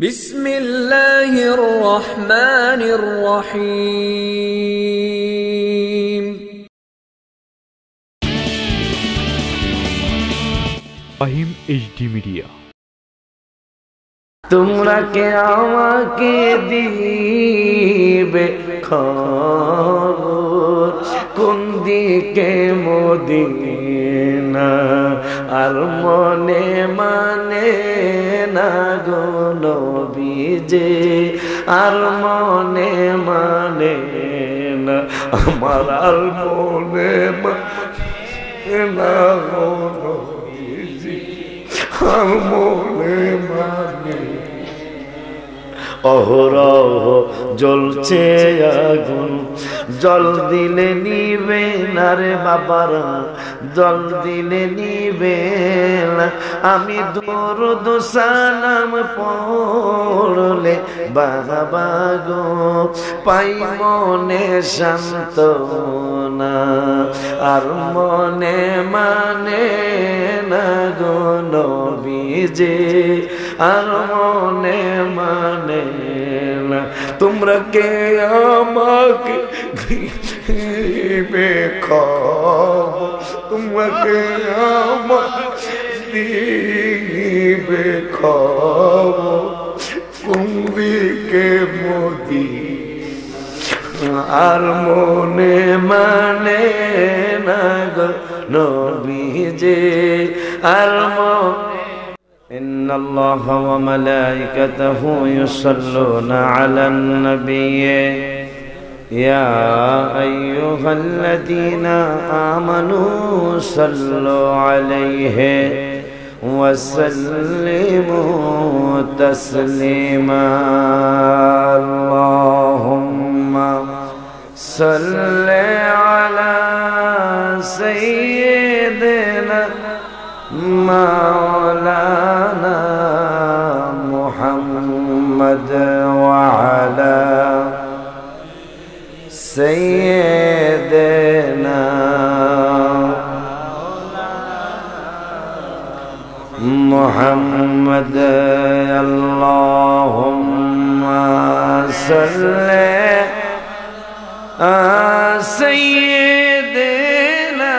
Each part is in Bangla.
বিসমিল্লাহির রহমানির রহিম। Fahim HD media. তোমরা কে আমাকে দিবে খবর কোন দিকে মদিনা, আর মনে মানে না গো নবীজি, আর মনে মানে না আমার, আর মনে মানে না গো নবীজি, আর মনে মানে। অহরহ জ্বলছে আগুন, জল দিলে নিবে না রে বাবারা, জল দিলে নিবে না। আমি দরুদ সালাম পড়লে বাবা গো পাই মনে সান্ত্বনা, আর মনে মানে না গো নবীজি, আর মনে মানে না। তোমরা কে আমাকে দিবে খবর, তোমরা কে আমাকে দিবে খবর কোন দিকে মদিনা, আর মনে মানে না গো নবীজি, আর إن الله وملائكته يصلون على النبي يا أيها الذين آمنوا صلوا عليه وسلموا تسليما اللهم صل على سيدنا مولانا محمد وعلى سيدنا محمد اللهم صل على سيدنا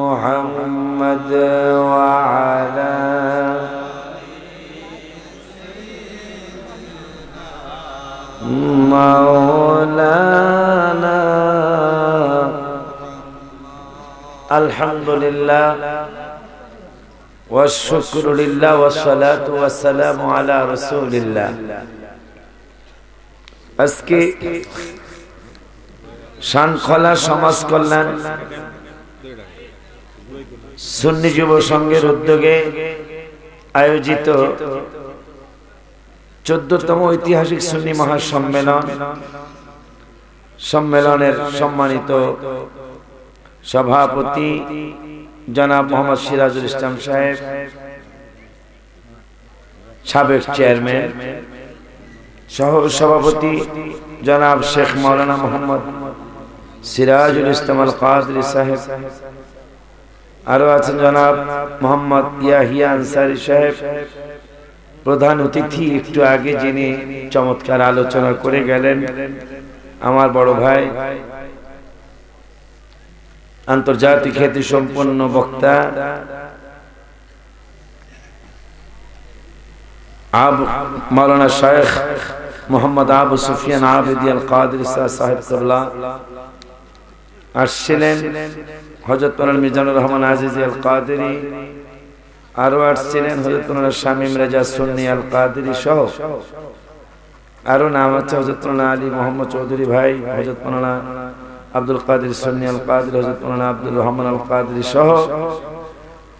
محمد وعلى مولانا الحمد لله والشكر لله والصلاة والسلام على رسول الله। আজকে শানখোলা সমাজ কল্যাণ সুন্নি যুব সংঘের উদ্যোগে আয়োজিত 14তম ঐতিহাসিক সুন্নি মহাসম্মেলন, সম্মেলনের সম্মানিত সভাপতি জনাব মোহাম্মদ সিরাজুল ইসলাম সাহেব, সাবেক চেয়ারম্যান, সহ সভাপতি জনাব শেখ মাওলানা মোহাম্মদ সিরাজুল ইসলাম আল কাদরি সাহেব, আরো আছেন জনাব মোহাম্মদ ইয়াহিয়া আনসারী সাহেব, প্রধান অতিথি একটু আগে যিনি চমৎকার আলোচনা করে গেলেন আমার বড় ভাই, আন্তর্জাতিক খ্যাতি সম্পন্ন বক্তা মাওলানা শেখ মোহাম্মদ আবু সুফিয়ান আবেদি আল কাদরি সাহেবুল্লাহ আসছিলেন, হযরত মাওলানা মিজানুর রহমান আজিজি আল কাদরি, আরো আসছিলেন হযরত মাওলানা শামীম রেজা সুন্নি আল কাদরি সহ আরো নাম আছে হযরত মাওলানা আলী মোহাম্মদ চৌধুরী ভাই, হযরত মাওলানা আব্দুল কাদের সুন্নি আল কাদরি, হযরত মাওলানা আব্দুর রহমান আল কাদরি সহ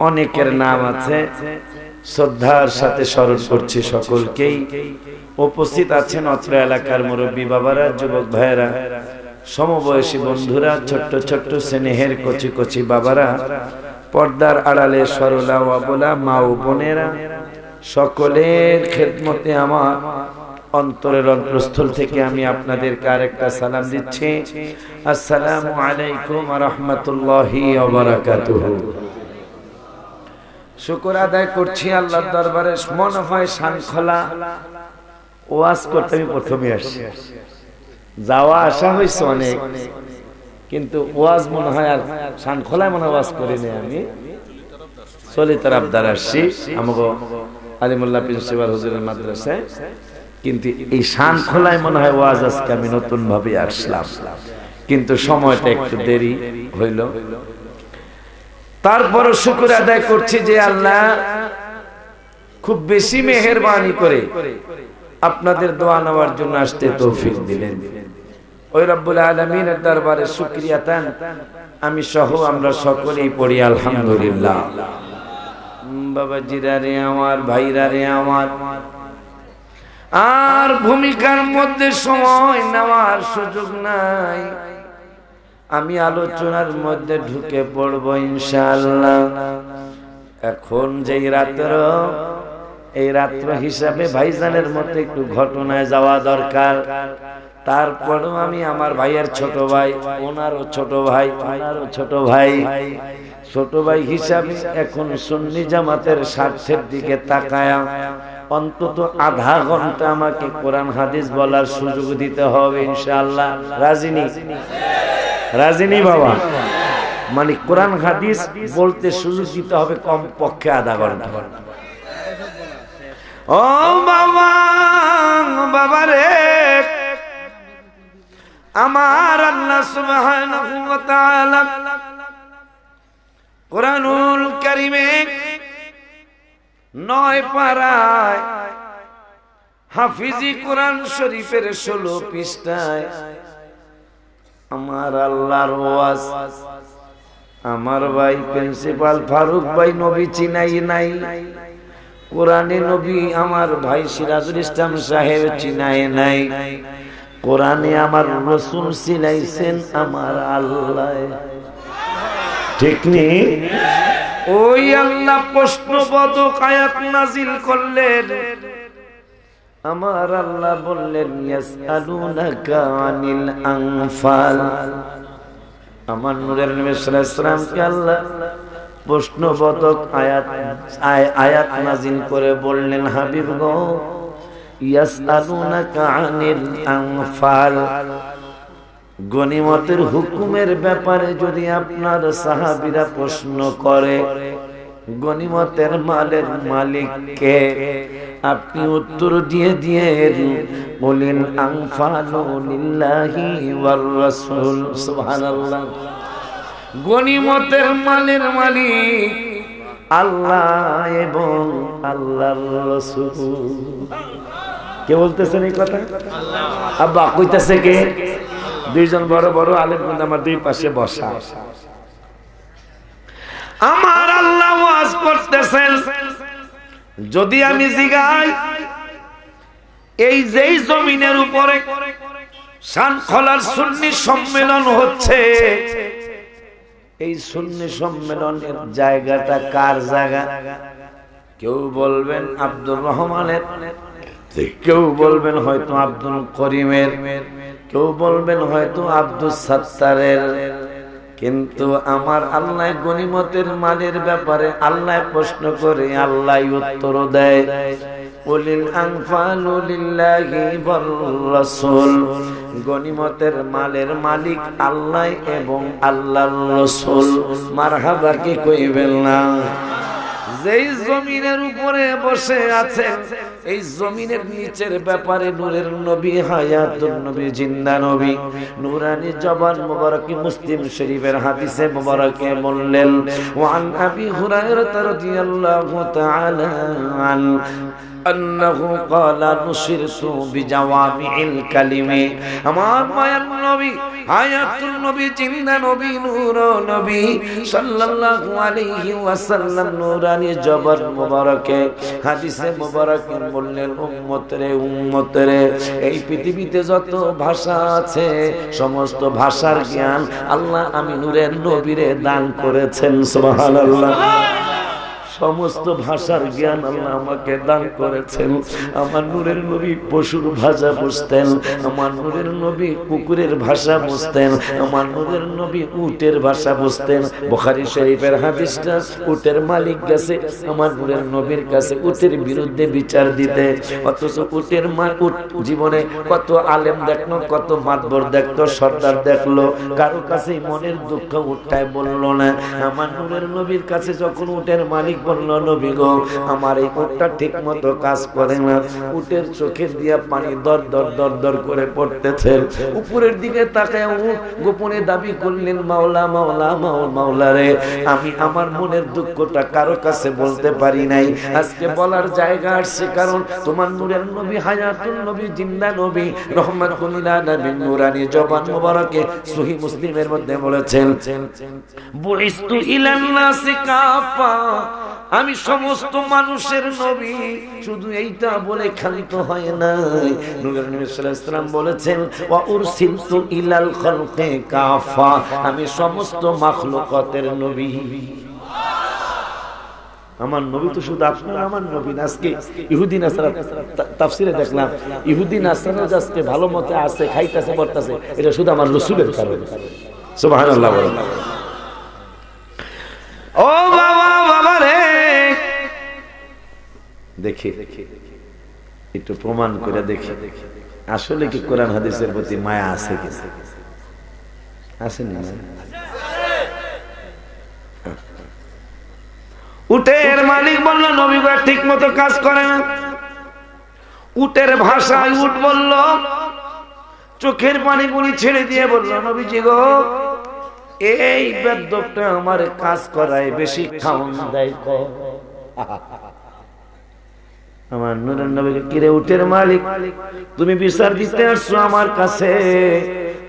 অনেকের নাম আছে। শ্রদ্ধার সাথে স্মরণ করছি সকলকেই। উপস্থিত আছেন অত্র এলাকার মুরব্বী বাবারা, যুবক ভাইয়েরা, সমবয়সী বন্ধুরা, ছোট্ট ছোট্ট স্নেহের কচি কচি বাবারা, পর্দার আড়ালে সরলা অবলা মা ও বোনেরা, সকলের খেদমতে আমার অন্তরের অন্তরস্থল থেকে আমি আপনাদেরকে আরেকটা সালাম দিচ্ছি। আসসালামু আলাইকুম ওয়া রাহমাতুল্লাহি ওয়া বারাকাতুহু। শুকর আদায় করছি আল্লাহর দরবারে। মনে হয় শানখোলা ওয়াজ করতে আমি প্রথমে আসছি, যাওয়া আসা হয়েছে অনেক, কিন্তু ওয়াজ মনে হয় আর শানখোলায় মনে ওয়াজ করিনি। আমি সলিতার আবদার আসছি আমাকে আলিমুল্লাহ প্রিন্সিপাল হুজুরের মাদ্রাসায়, কিন্তু এই শানখোলায় মনে হয় ওয়াজ আজকে আমি নতুন ভাবে আসলাম, কিন্তু সময়টা একটু দেরি হইল। তারপরও শুকর আদায় করছি যে আল্লাহ খুব বেশি মেহেরবানি করে আপনাদের দোয়া নেওয়ার জন্য আসতে তৌফিক দিলেন। ওই রব্বুল আলামিনের দরবারে শুকরিয়া তান আমি সহ আমরা সকলেই পড়ি আলহামদুলিল্লাহ। বাবাজিরা রে আমার, ভাইরা রে আমার, আর ভূমিকার মধ্যে সময় নেওয়ার সুযোগ নাই, আমি আলোচনার মধ্যে ঢুকে পড়ব ইনশাআল্লাহ। এখন যেই রাত্র, এই রাত্র হিসাবে ভাইজানের মতো একটু ঘটনায় যাওয়া দরকার। তারপরও আমি আমার ভাইয়ের ছোট ভাই, ওনারও ছোট ভাই, ওনারও ছোট ভাই, ছোট ভাই হিসাবে এখন সুন্নি জামাতের স্বার্থের দিকে তাকায়া অন্তত আধা ঘন্টা আমাকে কোরআন হাদিস বলার সুযোগ দিতে হবে ইনশাআল্লাহ। রাজিনী, রাজিনী বাবা, মানে কোরআন হাদিস বলতে সুযোগ দিতে হবে কম পক্ষে আধা ঘন্টা। ও বাবা, বাবা রে, আমার আল্লাহ সুবহানাহু ওয়া তাআলা কোরআনুল কারীমে 9 পারায় হাফিজি কোরআন শরীফের 16 পৃষ্ঠায় আমার আল্লাহর ওয়াজ, আমার ভাই প্রিন্সিপাল ফারুক ভাই নবী চিনাই নাই, কোরআনে নবী আমার ভাই সিরাজুল ইসলাম সাহেব চিনাই নাই, কোরআনে আমার রাসূল চিনাইছেন আমার আল্লাহ। ঠিক নেই? ওই আল্লাহ প্রশ্নবোধক আয়াত নাজিল করলেন। আমার আল্লাহ বললেন ইয়াসআলুনাকা আনিল আনফাল। আমার নূরের নবী সাল্লাল্লাহু আলাইহি ওয়াসাল্লামকে আল্লাহ প্রশ্নবোধক আয়াত নাজিল করে বললেন, হাবিব গো, ইয়াসআলুনাকা আনিল আনফাল, গনিমতের হুকুমের ব্যাপারে যদি আপনার সাহাবীরা প্রশ্ন করে, গনিমতের মালের মালিক কে, আপনি উত্তর দিয়ে দিয়ে বলেন আনফালু লিল্লাহি ওয়ার রাসূল। সুবহানাল্লাহ। গনিমতের মালের মালিক আল্লাহ এবং আল্লাহর রাসূল। কে বলতেছেন এই কথা? আব্বা কইতাছে কে? দুইজন বড় বড় আলেম কিন্তু আমার দুই পাশে বসা। আমার আল্লাহ ওয়াজ করতেছেন, যদি আমি জিগাই এই যেই জমিনের উপরে শানখোলার সুন্নি সম্মেলন হচ্ছে, এই সুন্নি সম্মেলনের জায়গাটা কার জায়গা? কেউ বলবেন আব্দুর রহমানের, কেউ বলবেন হয়তো আব্দুল করিমের, কেউ বলবেন হয়তো আব্দুল সাত্তারের, কিন্তু আমার আল্লাহ গনিমতের মালের ব্যাপারে আল্লাহ প্রশ্ন করে আল্লাহ উত্তর দেয়, ওয়ালিল আনফালু লিল্লাহি ওয়ার রাসূল। গনিমতের মালের মালিক আল্লাহ এবং আল্লাহর রাসূল। মারহাবা কি কইবেন না? যেই জমিনের উপরে বসে আছেন, এই জমিনের নিচের ব্যাপারে নূরের নবী, হায়াতুন নবী, জিন্দা নবী, নূরানী জবান মুবারকে মুসলিম শরীফের হাদিসে মুবারকে বললেন, ওয়ান আবি হুরায়রা রাদিয়াল্লাহু তাআলা আন আন্নাহু ক্বালা নুসিরতু বিজাওয়ামিল কালিমি। আমার মায়ার নবী, হায়াতুন নবী, জিন্দা নবী, নূর নবী সাল্লাল্লাহু আলাইহি ওয়াসাল্লাম নূরানী জবান মুবারকে হাদিসে মুবারকে বললেন, উম্মত রে, এই পৃথিবীতে যত ভাষা আছে সমস্ত ভাষার জ্ঞান আল্লাহ আমি নূরের নবীরে দান করেছেন। সুবহানাল্লাহ। সমস্ত ভাষার জ্ঞান আল্লাহ আমাকে দান করেছেন। আমার নূরের নবী পশুর ভাষা বুঝতেন, আমার নূরের নবী কুকুরের ভাষা বুঝতেন, আমার নূরের নবী উটের ভাষা বুঝতেন। বুখারী শরীফের হাদিসটা, উটের মালিক গেছে আমার নূরের নবীর কাছে উটের বিরুদ্ধে বিচার দিতে, অথচ উটের উট জীবনে কত আলেম দেখলো, কত মাতবর দেখলো, সর্দার দেখলো, কারো কাছে মনের দুঃখ উঠায় বলল না। আমার নূরের নবীর কাছে যখন উটের মালিক বলল, নবী গো আমার এই উটটা ঠিক মতো কাজ করে না, উটের চোখের দিয়া পানি দর দর দর দর করে পড়তেছে। উপরের দিকে তাকায় উট গোপনে দাবি করলেন, মাওলা মাওলা মাওলা রে, আমি আমার মনের দুঃখটা কারো কাছে বলতে পারি নাই, আজকে বলার জায়গা আসছে, কারণ তোমার নূরের নবী হায়াতুল নবী, জিন্দা নবী, রহমাতুল লিল আলামিন, নূরানী জবান মোবারকে সহিহ মুসলিমের মধ্যে বলেছেন, বুইস্তু ইলান নাসি কাফা, আমি সমস্ত মানুষের নবী। শুধু এইটা বলে ক্ষান্ত হয় নাই, নূরের নবী সাল্লাল্লাহু আলাইহি ওয়াসাল্লাম বলেছেন, ওয়া উরসিলতু ইলাল খালকি কাফা, আমি সমস্ত মাখলুকাতের নবী। আমার নবী তো শুধু আপনার আমার নবী না। আজকে ইহুদি নাসারা তাফসিরে দেখলাম, ইহুদি নাসারা আজকে ভালো মতে আছে, খাইতেছে, পড়তেছে, এটা শুধু আমার রাসূলের কারণে। সুবহানাল্লাহ। ও বাবা বাবা রে, দেখে একটু প্রমাণ করে দেখে আসলে কি কোরআন হাদিসের প্রতি মায়া আছে কি আসেনি? উটের মালিক বলল, নবী গো ঠিক মতো কাজ করে না। উটের ভাষায় উট বলল, চোখের পানিগুলি ছেড়ে দিয়ে বলল, নবীজি গো এই বেদ্যপটা আমার কাজ করায়, বেশি খাওয়ান দেয় কম। আমার নূরের নবীকে, কিরে উটের মালিক, তুমি বিচার দিতে আসছো আমার কাছে,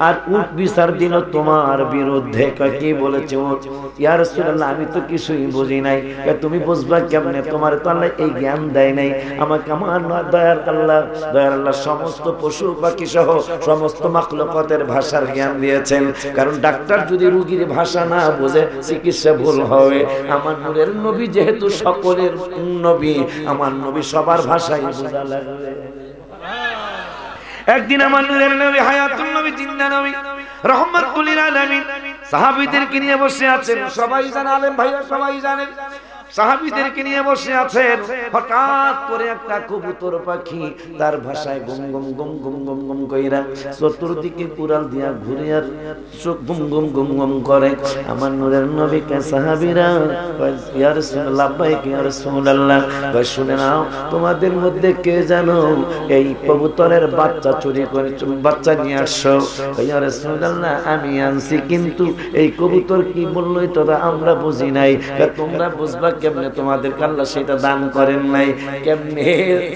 আর উট বিচার দিল তোমার বিরুদ্ধে। কি বলেছে উট? ইয়া রাসূলুল্লাহ আমি তো কিছুই বুঝি নাই। তুমি বুঝবা কেমনে? তোমার তো আল্লাহ এই জ্ঞান দেয় নাই। আমাকে আমার দয়ার আল্লাহ সমস্ত পশু পাখি সহ সমস্ত মাখলুকাতের ভাষার জ্ঞান দিয়েছেন, কারণ ডাক্তার যদি রোগীর ভাষা না বোঝে চিকিৎসা ভুল হবে। আমার নূরের নবী যেহেতু সকলের নবী, আমার নবী সবার ভাষাই বোঝা লাগবে। একদিন আমার নূরের নবী হায়াতুল নবী, জিন্দা নবী, রহমাতুল লিল আলামিন সাহাবীদেরকে নিয়ে বসে আছেন। সবাই জানে, আলেম ভাইরা সবাই জানেন, সাহাবীদেরকে নিয়ে বসে আছেন। হঠাৎ করে একটা কবুতর পাখি তার ভাষায় গুম গুম গুম গুম গুম গুম কইরা চতুর্দিকে কুড়াল দিয়া ঘুরে আর চোখ গুম গুম গুম গুম করে। আমার নূরের নবীকে সাহাবীরা কয়, ইয়া রাসূলুল্লাহ, লাব্বাইক ইয়া রাসূলুল্লাহ, কয় শুনে নাও, তোমাদের মধ্যে কে জানো এই কবুতরের বাচ্চা চুরি করে বাচ্চা নিয়ে আসছো? ইয়া রাসূলুল্লাহ আমি আনছি, কিন্তু এই কবুতর কি বললো তোরা আমরা বুঝি নাই। তোমরা বুঝবা কেমনে? তোমাদের আল্লাহ সেটা দান করেন নাই। কেমনে?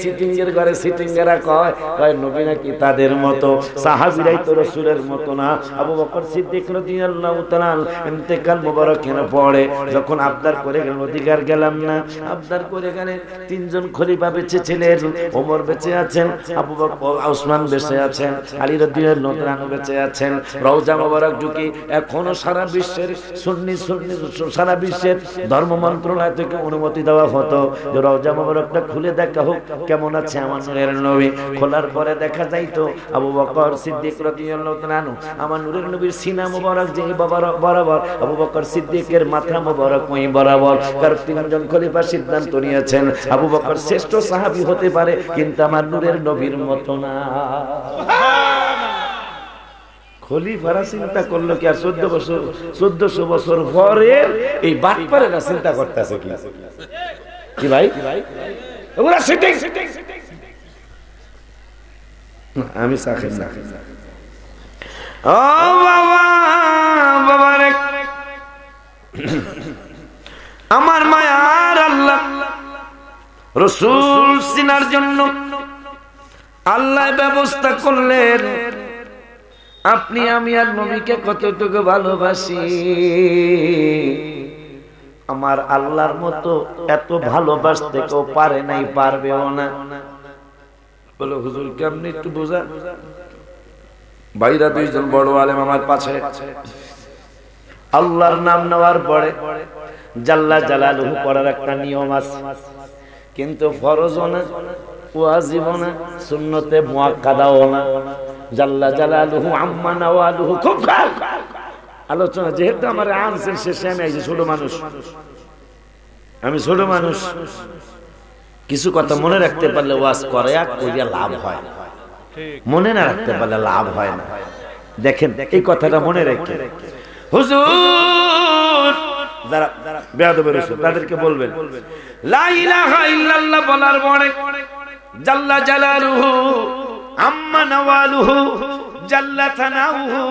সিটিংয়ের ঘরে সিটিংয়েরা কয় নবী নাকি তাদের মতো, সাহাবীরাই তো রাসূলের মতো না। আবু বকর সিদ্দিক রাদিয়াল্লাহু তাআলা ইন্তেকাল মুবারকের পরে যখন আবদার করে গেলেন, অধিকার গেলাম না, আবদার করে গেলেন, তিনজন খলিফা বেঁচে ছিলেন, ওমর বেঁচে আছেন, আবু বকর ওসমান বেঁচে আছেন, আলী রাদিয়াল্লাহু তাআলা বেঁচে আছেন। রওজা মুবারক ঝুঁকি এখনো সারা বিশ্বের সুন্নি সারা বিশ্বের ধর্ম মন্ত্রণালয় থেকে অনুমতি দেওয়া হতো যে রওজা মুবারকটা খুলে দেখা হোক কেমন আছে আমার নূরের নবী। খোলার পরে দেখা যাইতো আবু বকর সিদ্দিক রাদিয়াল্লাহু তাআলা আমার নূরের নবীর সিনা মুবারক যে বরাবর, আবু বকর সিদ্দিকের মাথা মুবারক ওই বরাবর। কারণ তিনজন খলিফা সিদ্ধান্ত নিয়েছেন আবু বকর শ্রেষ্ঠ সাহাবী হতে পারে, কিন্তু আমার নূরের নবীর মতো না। খলিফারা চিন্তা করলো কি আর 1400 বছর পরে এই বাটপারেরা চিন্তা করতেছে কি ভাই? ওরা সিটিং আমি সাখেন না। ও বাবা রে, আমার মায়ার আল্লাহ রাসূল সিনার জন্য আল্লাহ ব্যবস্থা করলেন। আপনি আমি আর নবীকে কতটুকু ভালোবাসি, আমার আল্লাহর মতো এত ভালোবাসতে কেউ পারে নাই, পারবেও না। বলো হুজুর কেমনি একটু বোঝা? ভাইরা দুইজন বড় আলেম আমার পাশে, আল্লাহর নাম নেওয়ার পরে জাল্লা জালালুহু পড়ার একটা নিয়ম আছে, কিন্তু ফরজও না, ওয়াজিবও না, সুন্নতে মুআক্কাদাও না। জাল্লা জালালুহু আম্মা নাওয়ালুহু খুব আলোচনা, যেহেতু আমার আনছেন শেষে আমি আইছি, ছোট মানুষ আমি, ছোট মানুষ, কিছু কথা মনে রাখতে পারলে ওয়াজ করে কইয়া লাভ হয়, মনে না রাখতে পারলে লাভ হয় না। দেখেন এই কথাটা মনে রেখে হুজুর যারা বেয়াদব রাসূল তাদেরকে বলবেন লা ইলাহা ইল্লাল্লাহ বলার পরে জাল্লা জালালুহু আম্মা নাওয়ালুহু জাল্লা থানাউহু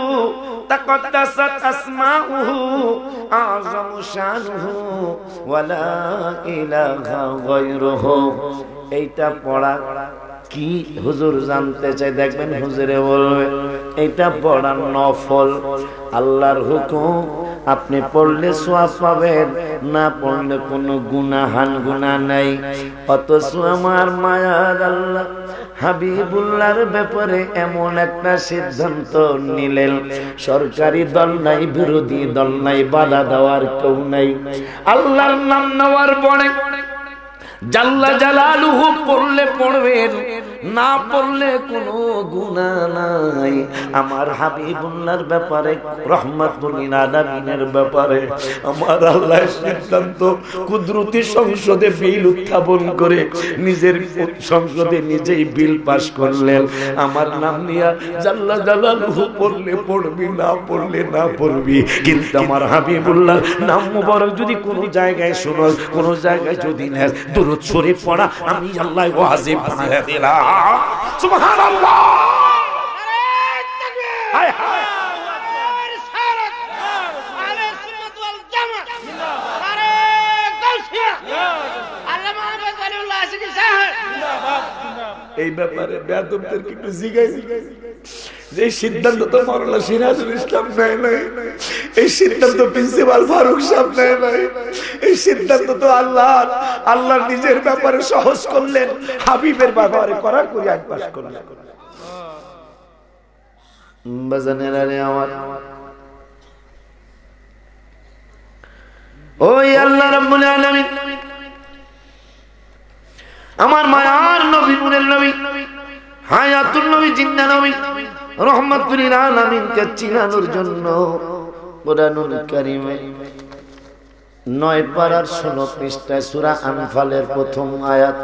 তাকদ্দাসাত আসমাউহু আযমু শানুহু ওয়ালা ইলাহা গায়রুহু। এইটা পড়া কি হুজুর জানতে চাই, দেখবেন হুজুরে বলবে এটা পড়া নফল, আল্লাহর হুকুম, আপনি পড়লে সওয়াব পাবেন, না পড়লে কোনো গুনাহ নাই। অথচ আমার মায়ার আল্লাহ হাবিবুল্লাহর ব্যাপারে এমন একটা সিদ্ধান্ত নিলেন, সরকারি দল নাই, বিরোধী দল নাই, বাধা দেওয়ার কেউ নাই। আল্লাহর নাম নেওয়ার পরে জাল্লা জালালুহু পড়লে পড়বেন, না পড়লে কোনো গুনাহ নাই। আমার হাবিবুল্লাহর ব্যাপারে, রহমাতুল লিল আলামিনের ব্যাপারে আমার আল্লাহর সিদ্ধান্ত কুদরতি সংসদে বিল উত্থাপন করে নিজের সংসদে নিজেই বিল পাস করলেন। আমার নাম নিয়া জাল্লা জালালুহু পড়লে পড়বি, না পড়লে না পড়বি, কিন্তু আমার হাবিবুল্লাহর নাম মুবারক যদি কোনো জায়গায় শুনো, কোনো জায়গায় যদি নেস, দুরূদ শরীফ পড়া আমি আল্লাহ ওয়াজিব বানায়া দিলাম। সুবহানাল্লাহ, হায় হায়, রিসালাত আলে সুন্নাত ওয়াল জামাত, আরে গাউসিয়া, আল্লামা আহমদ ওয়ালিউল্লাহ আশিকি সাহেব। এই ব্যাপারে বেয়াদবদেরকে একটু জিগাই, যে সিদ্ধান্ত তো মাওলানা সিরাজুল ইসলাম নেয় নাই, এই সিদ্ধান্ত প্রিন্সিপাল ফারুক সাহেব নেয় নাই, এই সিদ্ধান্ত তো আল্লাহ নিজের ব্যাপারে সহজ করলেন, হাবিবের ব্যাপারে করা করে আজ পাস করলেন। বাজানেরা রে আমার, ওই আল্লাহ রাব্বুল আলামিন আমার মায়ার নবী, নূরের নবী, হায়াতুল নবী, জিন্দা নবী, রহমাতুল লিল আলামিনকে চিনানোর জন্য কুরআনুল কারীমে 9 পারার 16 পৃষ্ঠায় সূরা আনফালের প্রথম আয়াত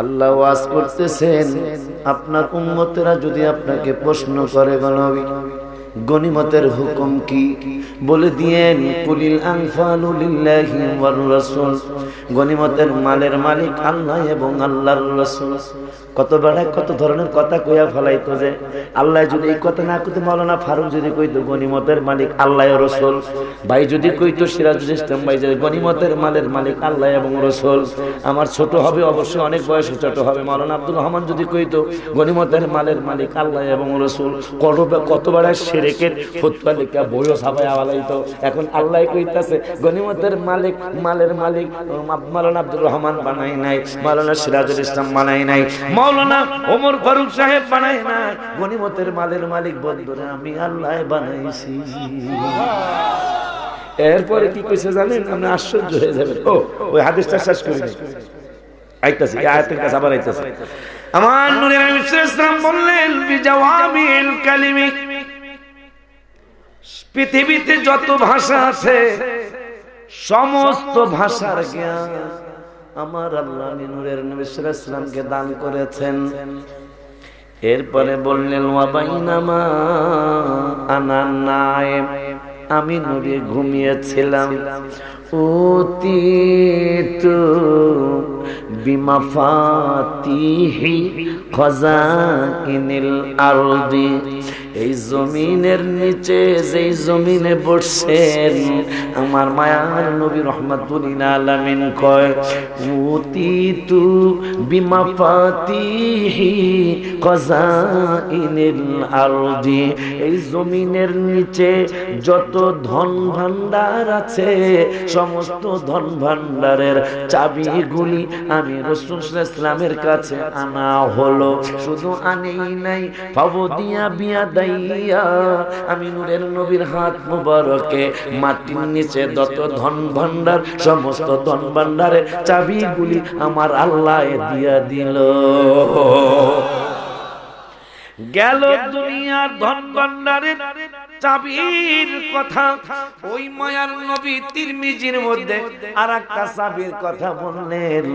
আল্লাহ ওয়াজ করতেছেন, আপনার উম্মতেরা যদি আপনাকে প্রশ্ন করে গো নবী গনিমতের হুকুম কি, বলে দিয়েন কুলিল আনফালু লিল্লাহি ওয়ার রাসূল, গনিমতের মালের মালিক আল্লাহ এবং আল্লাহর রাসূল। কত বড় কত ধরনের কথা কইয়া ফলাইতো, যে আল্লাহ যদি এই কথা না কইতো, মাওলানা ফারুক যদি কইতো গনিমতের মালিক আল্লাহ ও রাসূল, ভাই যদি কইতো সিরাজুল ইসলাম ভাই যে গনিমতের মালের মালিক আল্লাহ এবং রাসূল, আমার ছোট হবে অবশ্যই, অনেক বয়সে ছোট হবে, মাওলানা আব্দুর রহমান যদি কইতো গনিমতের মালের মালিক আল্লাহ এবং রাসূল, কত বড় শিরকের ফতোয়া লেখা বইও ছাপায়া ফলাইতো। এখন আল্লাহ কইতাছে গনিমতের মালিক, মালের মালিক মাওলানা আব্দুর রহমান বানাই নাই, মাওলানা সিরাজুল ইসলাম বানাই নাই, মাওলানা ওমর ফারুক সাহেব বানাই নাই, গনিমতের মালের মালিক বন্ধুরা আমি আল্লাহ বানাইছি। এরপরে কি কইছে জানেন, আপনি আশ্চর্য হয়ে যাবেন। ওই হাদিসটা শেষ করি আইতাছি, এই আয়াতের কাছে আবার আইতাছি। আমার নূরের নবী সাল্লাল্লাহু আলাইহি ওয়াসাল্লাম বললেন বিজাওয়ামিল কালিমি, পৃথিবীতে যত ভাষা আছে সমস্ত ভাষার জ্ঞান আমার আল্লাহ নূরের নবী সাল্লাল্লাহু আলাইহি ওয়াসাল্লামকে দান করেছেন। এরপরে বললেন ওয়া বাইনামা আনা নায়েম, আমি নবী ঘুমিয়েছিলাম, উতিতু বিমাফাতিহি খাযাইনিল আরদি, এই জমিনের নিচে যেই জমিনে বসছেন আমার মায়ার নবী রহমাতুল লিল আলামিন কয় উতিতু বিমাফাতিহি খাযাইনিল আরদি, এই জমিনের নিচে যত ধন ভান্ডার আছে সমস্ত ধন ভান্ডারের চাবিগুলি আমি রাসূল সাল্লাল্লাহু আলাইহি ওয়াসাল্লামের কাছে আনা হলো। শুধু আনেই নাই, ফাবদিয়া বিয়াদাই ইয়াদাইয়া, আমি নূরের নবীর হাত মুবারকে মাটির নিচে যত ধন ভান্ডার, সমস্ত ধন ভান্ডারের চাবিগুলি আমার আল্লাহ দিয়া দিল। গেল দুনিয়ার ধন ভান্ডারের চাবির কথা। ওই মায়ার নবী তিরমিজির মধ্যে আরেকটা চাবির কথা বললেন।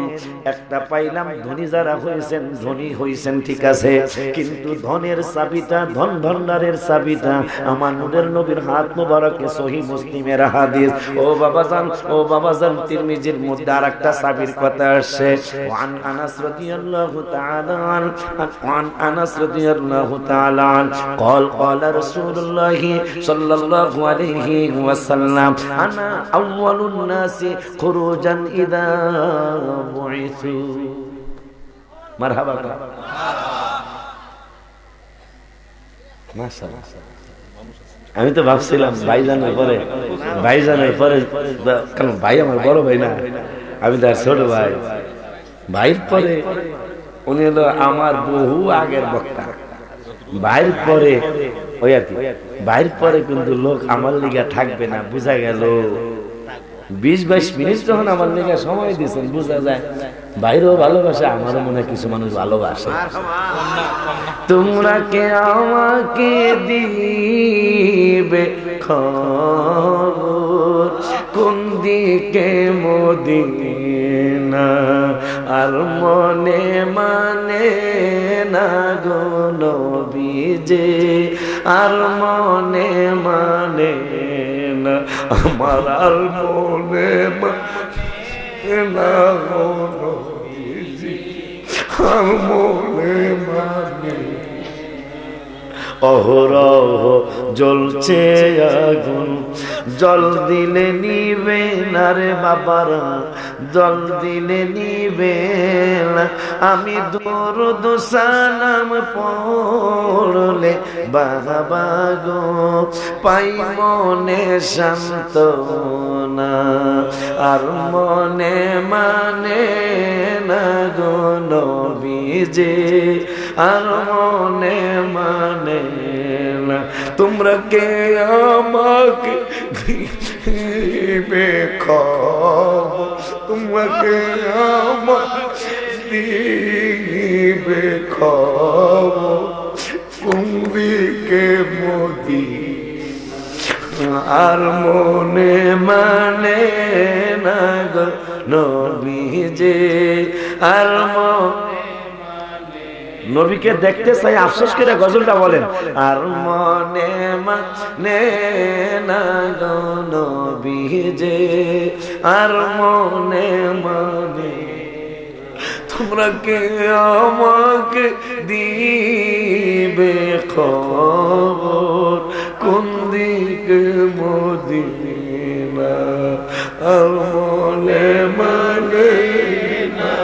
একটা পাইলাম ধনী যারা হয়েছেন, ধনী হয়েছেন ঠিক আছে, কিন্তু ধনের চাবিটা, ধন ভান্ডারের চাবিটা আমার নূরের নবীর হাত মুবারকে, সহিহ মুসলিমের হাদিস। ও বাবাজান, ও বাবাজান, তিরমিজির মধ্যে আরেকটা চাবির কথা আসছে। ওয়ান আনাস রাদিয়াল্লাহু তাআলা ওয়ান আনাস রাদিয়াল্লাহু তাআলা قال قال رسول الله صلى الله عليه وسلم انا اول الناس خروجا اذا بعثوا مرحبا মাশাআল্লাহ। আমি তো ভাবছিলাম ভাইজানের পরে কারণ ভাই আমার বড় ভাই না, আমি তার ছোট ভাই। ভাইয়ের পরে উনি হলো আমার বহু আগের বক্তা। ভাইয়ের পরে ওই আর কি, ভাইয়ের পরে কিন্তু লোক আমার লিগা থাকবে না, বুঝা গেল। 20-22 মিনিট যখন আমার লিগা সময় দিয়েছেন, বুঝা যায় বাইরেও ভালোবাসে, আমারও মনে হয় কিছু মানুষ ভালোবাসে। তোমরা কে আমাকে দিবে খবর, কোন দিকে মদিনা, আর মনে মানে না গো নবীজি, আর মনে মানে না আমার, আর মনে মানে না গো নবীজি, আর মনে মানে। অহরহ জ্বলছে আগুন, জল দিলে নিবে না রে বাবারা, জল দিলে নিবে না। আমি দরুদ সালাম পড়লে বাবা গো পাই মনে সান্ত্বনা, আর মনে মানে না গো নবীজি, আর মনে মানে না। তোমরা কে আমাকে দিবে খবর, তোমরা কে আমাকে দিবে খবর, কোন দিকে মোদি, আর মনে মানে না গো নবীজি, আর নবীকে দেখতে চাই, আফসোস করে গজলটা বলেন, আর মনে মানে না গো নবীজি, আর মনে মানে। তোমরা কে আমাকে দিবে খবর, কোন দিকে মদিনা, আর মনে মানে না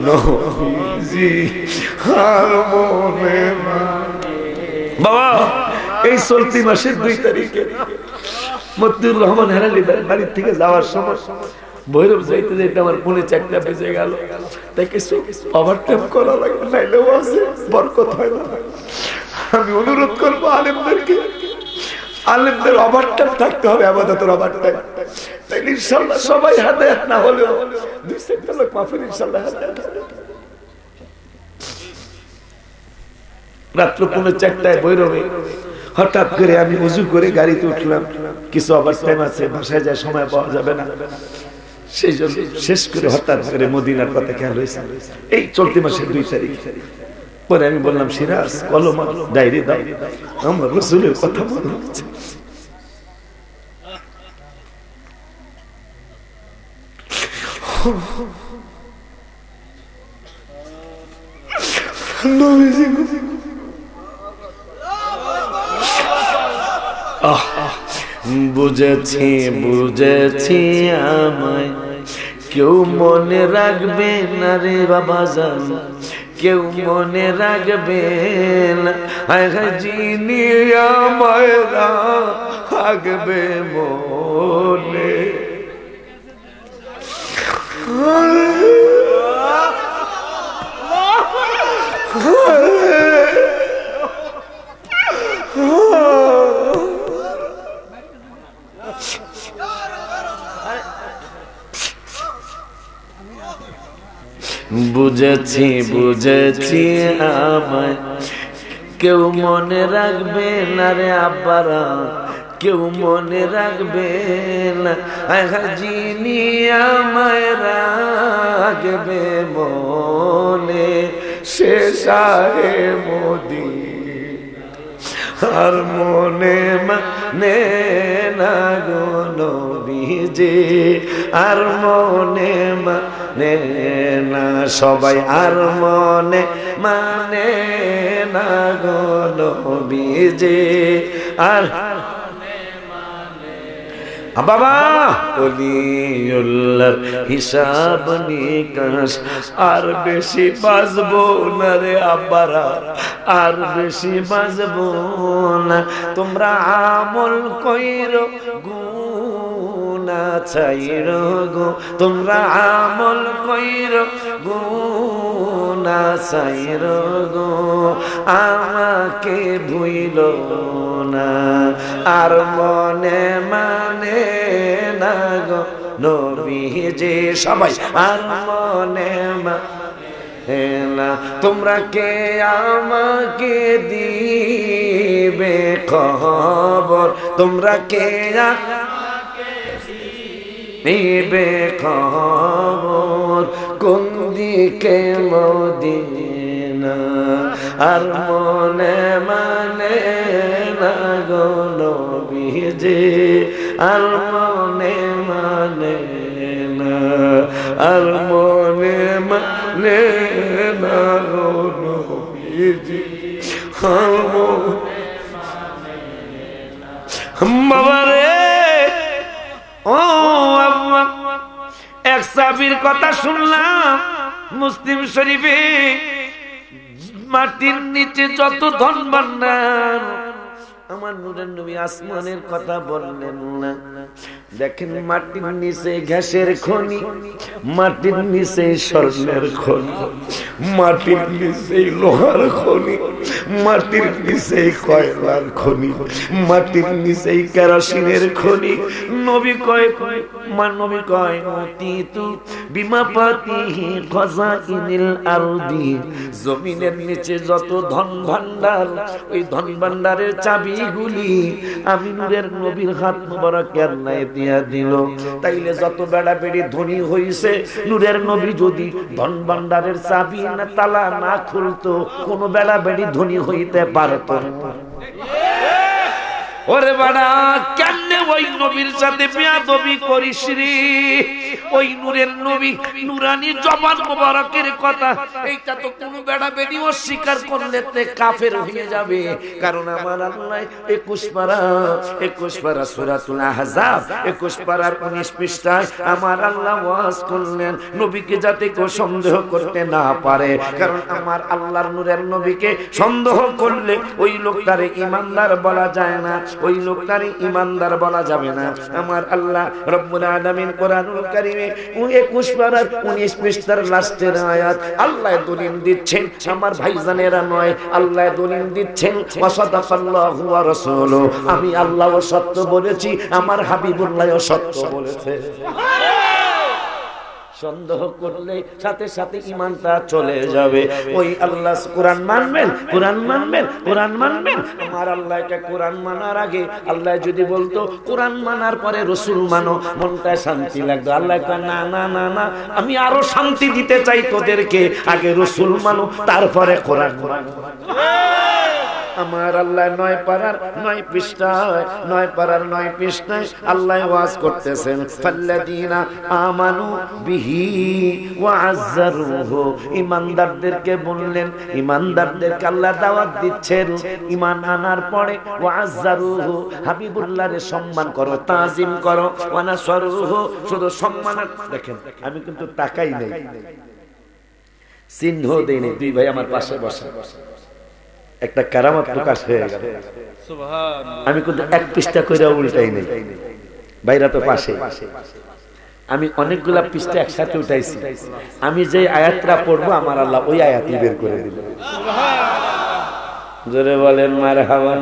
নবীজি, আর মনে মানে। বাবা, এই চলতি মাসের 2 তারিখে মতিউর রহমান হেলালি বাড়ির থেকে যাওয়ার সময় ভৈরব যাইতে যাইতে আমার 4:30 বেজে গেল। তাই কিছু ওভারটাইম করা লাগে, নাইলে আছে বরকত হয় না। আমি অনুরোধ করবো আলেমদেরকে, আলেমদের ওভারটাইম থাকতে হবে, ইবাদতের ওভারটাইম। তাইলে ইনশাআল্লাহ সবাই হাদায়াত না হলেও 2-4 লোক মাহফিল ইনশাআল্লাহ হাদায়াত হবে। রাত্র 4:30 ভৈরবে হঠাৎ করে আমি উজু করে গাড়িতে উঠলাম, কিছু ওভারটাইম আছে, বাসায় যায় সময় পাওয়া যাবে না, সেই জন্য শেষ করে হঠাৎ করে মদিনার কথা খেয়াল হয়েছে। এই চলতি মাসের 2 তারিখ। পরে আমি বললাম, সিরাজ কলম ডায়েরি দাও, আমার রাসূলের কথা মনে হচ্ছে। বুঝেছি বুঝেছি আমায় কেউ মনে রাখবে না রে বাবা জান, কেউ মনে রাখবে না। যিনি আমায় রাখবে মনে, বুঝেছি বুঝেছি আমায় কেউ মনে রাখবে না রে আব্বারা, কেউ মনে রাখবে না। যিনি আমায় রাখবে মনে সে শাহে মদিনা, আর মনে মানে না গো নবীজি, আর মনে মানে না সবাই, আর মনে মানে না গো নবীজি, আর বাবা ওলিউল্লাহর হিসাব নিকাশ আর বেশি বাজবো না রে আব্বারা, আর বেশি বাজবো না। তোমরা আমল কইরো গুনাহ ছাইরো গো, তোমরা আমল কইরো গুনাহ ছাইরো গো, আমাকে ভুইলো না, আর মনে মানে না গো নবীজি সবাই, আর মনে মানে না। তোমরা কে আমাকে দিবে খবর, তোমরা কে দিবে খবর কোন দিকে মদিনা, আর মনে মানে না গো নবীজি, আর মনে মানে না, আর মনে মানে না গো নবীজি, আর মনে মানে না। বাবা রে ও আম্মা, এক সাহাবীর কথা শুনলাম মুসলিম শরীফে, মাটির নিচে যত ধন ভান্ডার, আমার নূরের নবী আসমানের কথা বললেন না। দেখেন মাটির নিচে ঘাসের খনি, মাটির নিচে স্বর্ণের খনি, মাটির নিচে লোহার খনি, মাটির নিচে কয়লার খনি, মাটির নিচে কেরোসিনের খনি। নবী কয় নবী কয় অতীতু বিমা পাতিহি খাযাইনিল আরদি, জমিনের নিচে যত ধন ভান্ডার, ওই ধন ভান্ডারের চাবিগুলি আমি নূরের নবীর হাত মোবারকে আল্লাহ দিয়া দিল। তাইলে যত বেড়া বেড়ি ধনী হইছে, নূরের নবী যদি ধন ভান্ডারের চাবি না তালা না খুলতো, কোন বেড়া বেড়ি ধনী হইতে পারত না। ওরে বাড়া কেমনে ওই নবীর সাথে বেয়াদবি করিস রে? ওই নূরের নবী নুরানি জবান মোবারকের কথা, এইটা তো কোন বেড়া বেড়ি অস্বীকার করলে তে কাফের হয়ে যাবে। কারণ আমার আল্লাহ 21 পারা সূরাতুল আহজাব 21 পারার 19 পৃষ্ঠায় আমার আল্লাহ ওয়াজ করলেন নবীকে যাতে কেউ সন্দেহ করতে না পারে। কারণ আমার আল্লাহর নূরের নবীকে সন্দেহ করলে ওই লোকটারে ঈমানদার বলা যায় না, ওই লোকটারে ঈমানদার বলা যাবে না। আমার আল্লাহ রব্বুল আলামিন কোরআনুল কারীমে 21 পারার 19 পৃষ্ঠার লাস্টের আয়াত আল্লাহ দলিল দিচ্ছেন, আমার ভাইজানেরা নয়, আল্লাহ দলিল দিচ্ছেন ওয়াসাদাকাল্লাহু ওয়া রাসূলুহু, আমি আল্লাহও সত্য বলেছি, আমার হাবিবুল্লাহও সত্য বলেছে। সন্দেহ করলে সাথে সাথে ঈমানটা চলে যাবে। ওই আল্লাহ কোরআন মানবেন, কোরআন মানবেন, কোরআন মানবেন। আমার আল্লাহকে কোরআন মানার আগে আল্লাহ যদি বলতো কোরআন মানার পরে রাসূল মানো, মনটা শান্তি লাগতো। আল্লাহ কয় না না না না, আমি আরো শান্তি দিতে চাই তোদেরকে, আগে রাসূল মানো তারপরে কোরআন মানো। আমার আল্লাহ 9 পারার 9 পৃষ্ঠায় 9 পারার 9 পৃষ্ঠায় আল্লাহ ওয়াজ করতেছেন ফাল্লাযীনা আমানু বিহি ওয়া আযযারুহু, ঈমানদারদেরকে বললেন, ঈমানদারদেরকে আল্লাহ দাওয়াত দিচ্ছেন ঈমান আনার পরে ওয়া আযযারুহু, হাবিবুল্লাহরে সম্মান করো, তাজিম করো, ওয়া নাসরুহু, শুধু সম্মান। দেখেন আমি কিন্তু তাকাই নাই, চিহ্ন দেইনি, দুই ভাই আমার পাশে বসে, একটা কারামত প্রকাশ হয়ে গেল। আমি কিন্তু এক পৃষ্ঠা কইরা উল্টাই নাই, বাইরা তো পাশে। আমি অনেকগুলা পৃষ্ঠা একসাথে উঠাইছি। আমি যে আয়াতটা পড়বো আমার আল্লাহ ওই আয়াতই বের করে দিল। জোরে বলেন মারহাবা।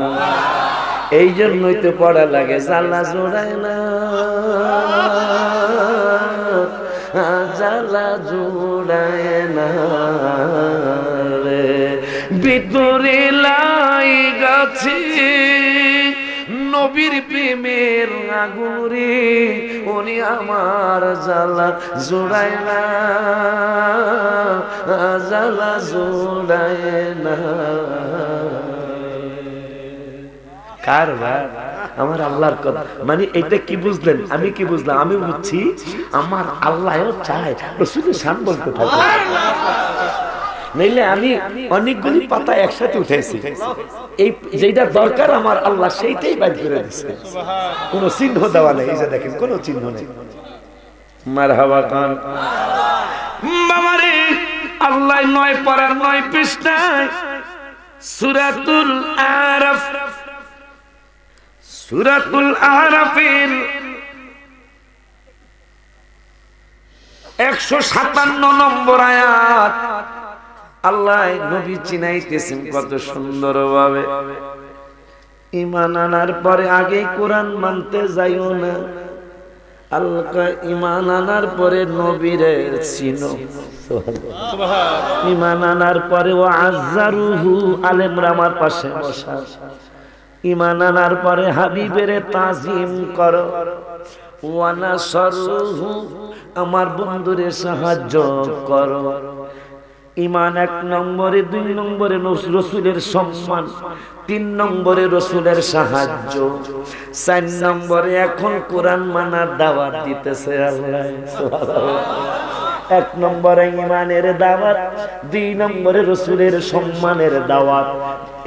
এই জন্যই তো পড়া লাগে, জালা জোড়ায় না জ্বালা জুড়ায় না রে ভিতরে লাই গাছে নবীর প্রেমের আগুন রে উনি আমার জ্বালা জুড়ায় না জ্বালা জুড়ায় না কার ভাই আমার আল্লাহর কথা মানে এটা কি বুঝলেন আমি কি বুঝলাম আমি বুঝছি আমার আল্লাহও চায় রাসূলের শান বলতে থাকে নইলে আমি অনেকগুলি পাতা একসাথে উঠেছি এই যেটা দরকার আমার আল্লাহ সেইটাই বাইর করে দিয়েছে কোনো চিহ্ন দেওয়া নেই এই যে দেখেন কোনো চিহ্ন নেই মারহাবা খান বাবারে আল্লাহ 9 পারার 9 পৃষ্ঠায় সূরাতুল আরাফ সূরাতুল আরাফের 157 নম্বর আয়াত আল্লাহ নবী চিনাইতেছেন কত সুন্দর ভাবে ঈমান আনার পরে আগে কোরআন মানতে যাইও না আল্লাহ ঈমান আনার পরে নবীরে চিনো সুবহানাল্লাহ ঈমান আনার পরে ওয়াজ্জারুহু আলেমরা আমার পাশে বসা ঈমান আনার পরে হাবিবের তাজিম করো ওয়া নাসরুহু আমার বন্ধুরে সাহায্য করো ঈমান 1 নম্বরে 2 নম্বরে রাসূলের সম্মান 3 নম্বরে রাসূলের সাহায্য 4 নম্বরে এখন কোরআন মানার দাওয়াত দিতেছে আল্লাহ সুবহানাল্লাহ 1 নম্বরে ঈমানের দাওয়াত 2 নম্বরে রাসূলের সম্মানের দাওয়াত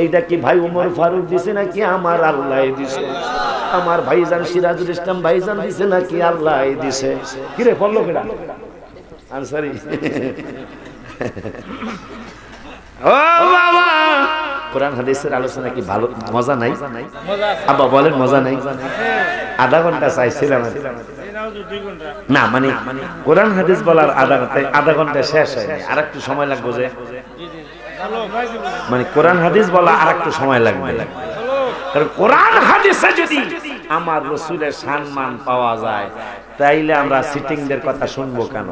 এইটা কি ভাই ওমর ফারুক দিছে নাকি আমার আল্লাহ দিছে আমার ভাইজান সিরাজুল ইসলাম ভাইজান দিছে নাকি আল্লাহ দিছে কি রে বললো কেডা আনসারি ও বাবা কোরআন হাদিসের আলোচনা কি ভালো মজা নাই আব্বা বলেন মজা নাই আধা ঘন্টা চাইছিলাম না মানে কোরআন হাদিস বলার আধা ঘন্টা শেষ হয় আর একটু সময় লাগবে যে মানে কোরআন হাদিস বলা আর একটু সময় লাগবে কারণ কোরআন হাদিসে যদি আমার রাসূলের সম্মান পাওয়া যায় তাইলে আমরা সিটিংদের কথা শুনবো কেন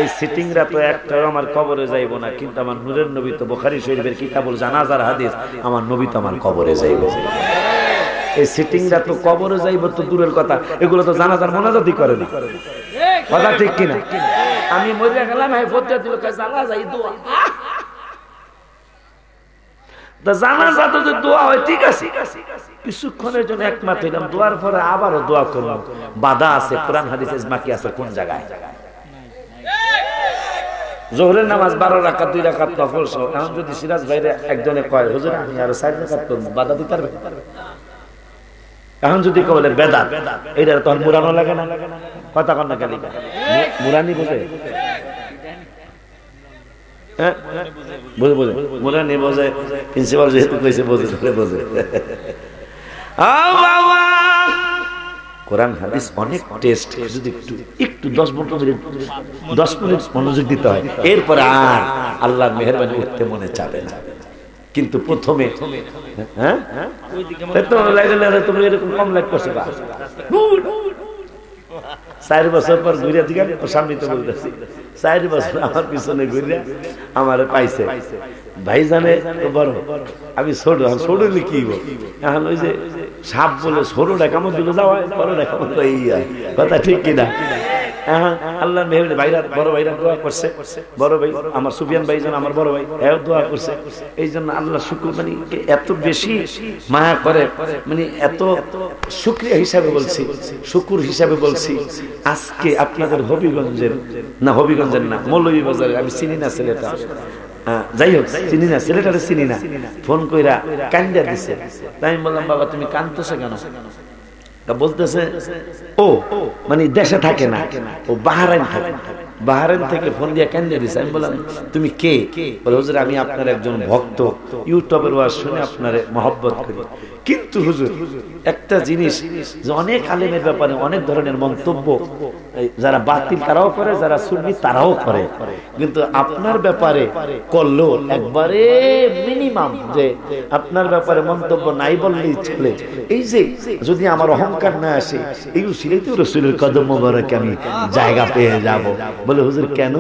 এই সিটিংরা তো একটাও আমার কবরে যাইব না কিন্তু আমার নূরের নবী তো বুখারী শরীফের কিতাবুল জানাজার হাদিস আমার নবী তো আমার কবরে যাইব এই সিটিংরা তো কবরে যাইব তো দূরের কথা এগুলো তো জানাজার মোনাজাতই করে না কথা ঠিক কিনা আমি মরে গেলাম এই ফতোয়া দিল কে জানাজাই দোয়া দা জানাজা তো দোয়া হয় ঠিক আছে কিছুক্ষণের জন্য একমত হইলাম দোয়ার পরে আবারও দোয়া করলাম বাধা আছে কোরআন হাদিস ইজমা কি আছে কোন জায়গায় জোহরের নামাজ 12 রাকাত 2 রাকাত নফল সহ এখন যদি সিরাজ ভাইরে একজনে কয় হুজুর আমি আর 4 রাকাত করব বাধা দিতে পারবে এখন যদি বলে বেদাত এইটা তো মুরানো লাগে না কথা কন না খালি মুরানি বোঝে হ্যাঁ বুঝে বুঝে মুরানি বোঝে প্রিন্সিপাল যেহেতু কইছে বোঝে বোঝে বাবা কোরআন হাদিস অনেক টেস্ট যদি একটু 10 মিনিট মনোযোগ দিতে হয় এরপর আর আল্লাহর মেহেরবানি উঠতে মনে চাবে না কিন্তু প্রথমে হ্যাঁ তুমি এরকম কম লাইক করছো 4 বছর পর ঘুরে দিকে সামনে তো বলতেছি 4 বছর আমার পিছনে ঘুরে আমারে পাইছে ভাই জানে বড় আমি ছোট ছোটলে কি এখন ওই যে সাপ বলে ছোটটা কেমন দিকে যাওয়া বড়টা কেমন তো এই কথা ঠিক কিনা আল্লাহর মেহেরবানি ভাইরা বড় ভাইরা দোয়া করছে বড় ভাই আমার সুফিয়ান ভাইজান আমার বড় ভাই এও দোয়া করছে এইজন্য আল্লাহ শুকর মানে এত বেশি মায়া করে মানে এত শুকরিয়া হিসাবে বলছি শুকুর হিসাবে বলছি আজকে আপনাদের হবিগঞ্জের না মৌলভীবাজারের আমি চিনি না ছেলেটা যাই হোক চিনি না ছেলেটারে চিনি না ফোন কইরা কান্দা দিছে তাই আমি বললাম বাবা তুমি কাঁদতেছো কেন বলতেছে ও মানে দেশে থাকে না ও বাহারাইন থেকে ফোন দিয়ে কেন্দ্রে দিছে আমি বললাম তুমি কে বলে হুজুর আমি আপনার একজন ভক্ত ইউটিউবের ওয়াজ শুনে আপনারে মহব্বত করি কিন্তু হুজুর একটা জিনিস যে অনেক আলেমের ব্যাপারে অনেক ধরনের মন্তব্য যারা বাতিল তারাও করে, যারা সুন্নি তারাও করে, কিন্তু আপনার ব্যাপারে করলো একবারে মিনিমাম, যে আপনার ব্যাপারে মন্তব্য নাই বললেই চলে। এই যে যদি আমার অহংকার না আসে, এই উসিলেই তো রাসূলের কদম মোবারকে আমি জায়গা পেয়ে যাব। বলে হুজুর কেন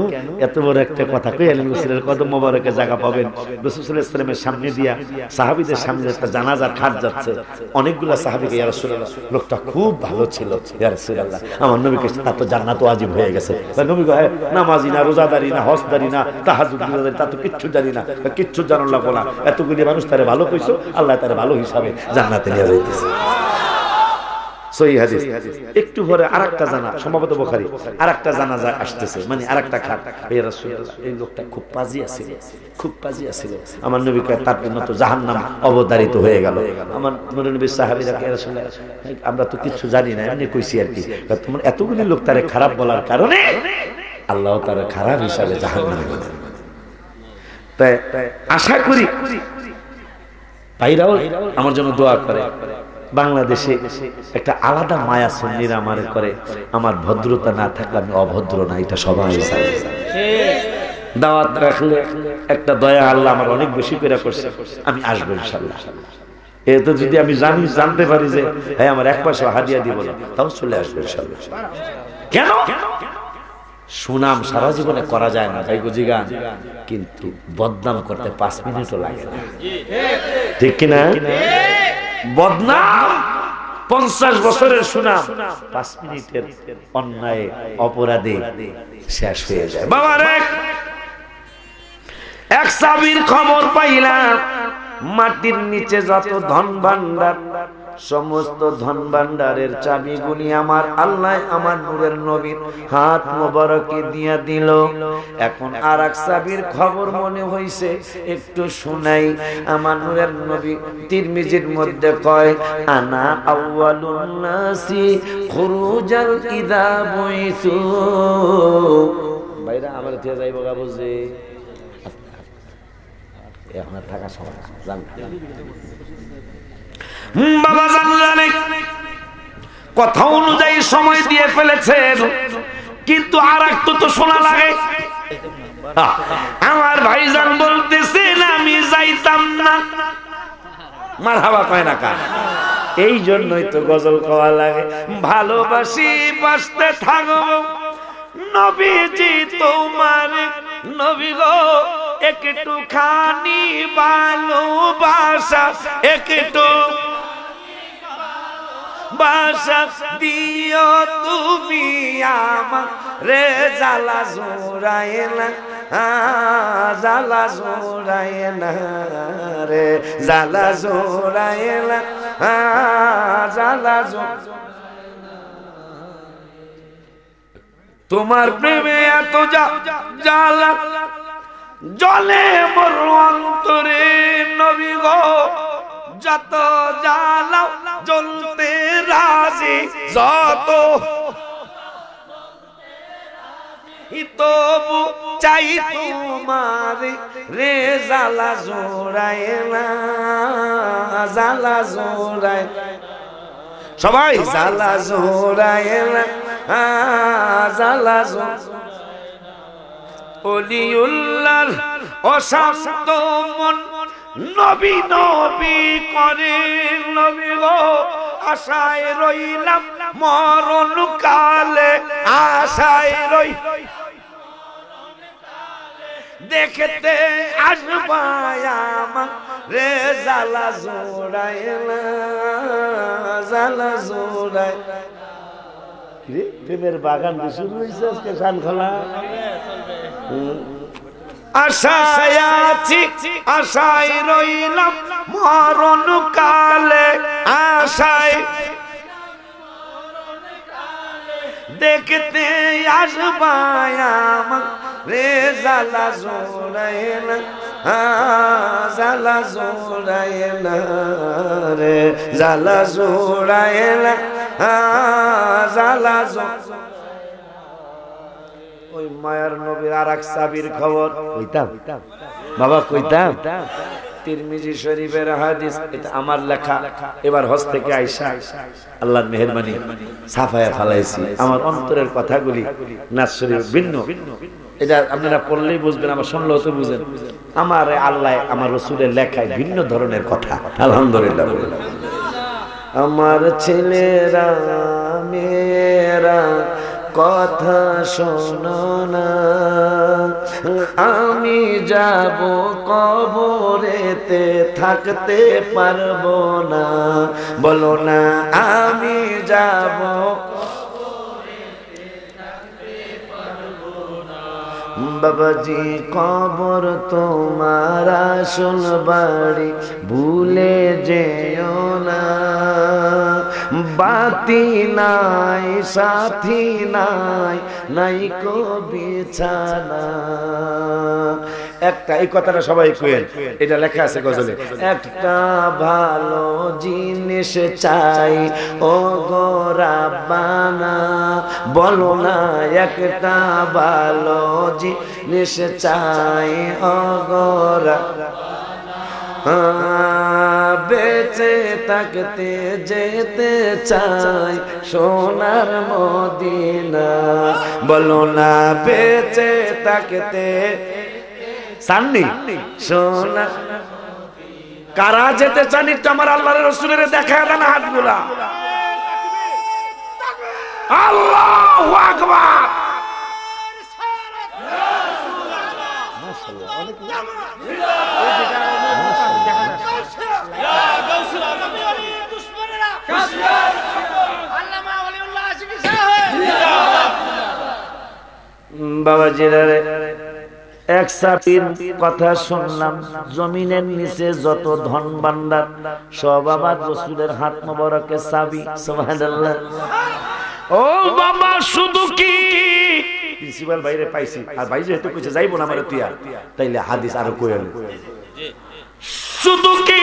এত বড় একটা কথা কইলেন? রাসূলের কদম মোবারকে জায়গা পাবেন। রাসূল সাল্লাল্লাহু আলাইহি ওয়াসাল্লামের সামনে দিয়া সাহাবীদের সামনে একটা জানাজার খাট যাচ্ছে, অনেকগুলা সাহাবীকে, ইয়া রাসূলুল্লাহ লোকটা খুব ভালো ছিল, ইয়া রাসূলুল্লাহ আমার নবীকে তার তো জান্নাত ওয়াজিব হয়ে গেছে। নবী কয় নামাজি না, রোজাদারি না, হজদারি না, তাহাজ্জুদ রোজাদারি, তা তো কিচ্ছু জানি না, কিচ্ছু জানো লাগবো না, এতগুলি মানুষ তারে ভালো কইছো, আল্লাহ তারে ভালো হিসাবে জান্নাতে নিয়ে যাইতেছে। সহিহ হাদিস। একটু পরে আরেকটা জানা, সম্ভবত বুখারী, আরেকটা জানাজা আসতেছে, মানে আরেকটা খাট। ইয়া রাসূলুল্লাহ এই লোকটা খুব পাজি আছিল, খুব পাজি আছিল, আমার নবী কয় তার জন্য তো জাহান্নাম অবধারিত হয়ে গেল। আমার নবীর সাহাবীরা কে রাসূলুল্লাহ আমরা তো কিছু জানি না, এমনি কইছি আর কি। তোমার এতগুলি লোক তারে খারাপ বলার কারণে আল্লাহ তারে খারাপ হিসাবে জাহান্নামে দিবেন। তাই আশা করি ভাইরাও আমার জন্য দোয়া করে। বাংলাদেশে একটা আলাদা মায়া সুন্নিরা আমার করে, আমার ভদ্রতা না থাকলে আমি অভদ্র না, এটা সবাই জানে। দাওয়াত রাখলে একটা দয়া আল্লাহ আমার অনেক বেশি করে করছে, আমি আসবো ইনশাআল্লাহ। এতো যদি আমি জানতে পারি যে হ্যাঁ আমার এক পয়সা হাদিয়া দিব না, তাও চলে আসবো ইনশাআল্লাহ। কেন? সুনাম সারা জীবনে করা যায় না ভাই গুজিগান, কিন্তু বদনাম করতে 5 মিনিটও লাগে না, ঠিক কিনা? বদনাম 50 বছরের সুনাম 5 মিনিটের অন্যায় অপরাধে শেষ হয়ে যায়। বাবা রে, এক সাবির খবর পাইলাম, মাটির নিচে যত ধন ভান্ডার, সমস্ত ধন ভান্ডারের চাবিগুলি আমার আল্লাহ আমার নূরের নবীর হাত মোবারকে দিয়া দিল। এখন আরেক চাবির খবর মনে হইছে, একটু শুনাই। আমার নূরের নবী তিরমিজির মধ্যে কয়, আনা আউয়ালুন নাসি খুরুজাল ইদা বুইসু। ভাইরা আমার থেকে যাইব গা বুঝে, আপনার থাকা সময় জান বাবা জানে কথা অনুযায়ী সময় দিয়ে ফেলেছেন, কিন্তু আর একটু তো শোনা লাগে। আমার ভাইজান বলতেছেন আমি যাইতাম না, মারহাবা কয় না কা, এই জন্যই তো গজল গাওয়া লাগে। ভালোবাসি বাসতে থাকবো নবীজি তোমার, নবী গো একটু খানি ভালোবাসা, একটু বাসা দিও তুমি আমার রে, জ্বালা জোড়ায় না, জ্বালা জোড়ায় না রে, জ্বালা জোড়ায় না, জ্বালা তোমার প্রেমে এত জ্বালা জলে মোর অন্তরে, নবী গো যত জ্বালা জ্বলতে রাজি, যত তবু চাই তোমার রে, জ্বালা জোড়ায় না, জ্বালা জোড়ায়, সবাই জ্বালা জোড়ায় না, জ্বালা জোড়ায়। ওলিউল্লাহর অশান্ত মন নবী নবী করে, নবী গো আশায় রইলাম মরণ কালে, আশায় রই দেখতে আসবায় আমার রে, জ্বালা জোড়ায় না, জ্বালা জোড়ায়। প্রেমের বাগান শুরু হয়েছে আজকে শানখোলা। আশায় আছি আশায় রইলাম মরণ কালে, আশায় দেখতে আসবায় আমার রে, জ্বালা জোড়ায় না, জ্বালা জোড়ায় না রে, জ্বালা জোড়ায় না, জ্বালা জোড়ায়। ওই মায়ার নবীর আর এক সাবির খবর কইতাম বাবা, কইতাম তিরমিজি শরীফের হাদিস, এটা আমার লেখা। এবার হজ থেকে আইসা আল্লাহর মেহেরবানি সাফায়া ফালাইছি, আমার অন্তরের কথাগুলি নাজ শরীফ ভিন্ন। এটা আপনারা পড়লেই বুঝবেন, আমার শুনলেও তো বুঝেন। আমার আল্লাহ আমার রাসূলের লেখায় ভিন্ন ধরনের কথা। আলহামদুলিল্লাহ। আমার ছেলেরা মেয়েরা কথা শোনো না, আমি যাব কবরেতে থাকতে পারবো না। বলো না আমি যাব বাবাজি কবর তোমার আসল বাড়ি, ভুলে যেও না। বাতি নাই সাথী নাই, নাই কো বিছানা। একটা এই কথাটা সবাই কইেন, এটা লেখা আছে গজলে। একটা ভালো জিনিস চাই ও গো রাব্বানা, বলো না একটা ভালো জিনিস চাই ও গো রাব্বানা। বেঁচে থাকতে যেতে চাই সোনার মদিনা, বলো না বেঁচে থাকতে চাননি সোনা। কারা যেতে চান একটু আমার আল্লাহর রাসূলের দেখায় দেন হাতগুলা। আল্লাহু আকবার। বাবাজিরা এক সাপির কথা শুনলাম, জমিনের নিচে যত ধন ভান্ডার সব আমার রাসূলের হাত মোবারকে চাবি। সুবহানাল্লাহ। ও বাবা শুধু কি প্রিন্সিপাল বাইরে পাইছি, আর ভাই যেহেতু কইছে যাইবো না আমারে তুইয়া, তাইলে হাদিস আরো কইল। শুধু কি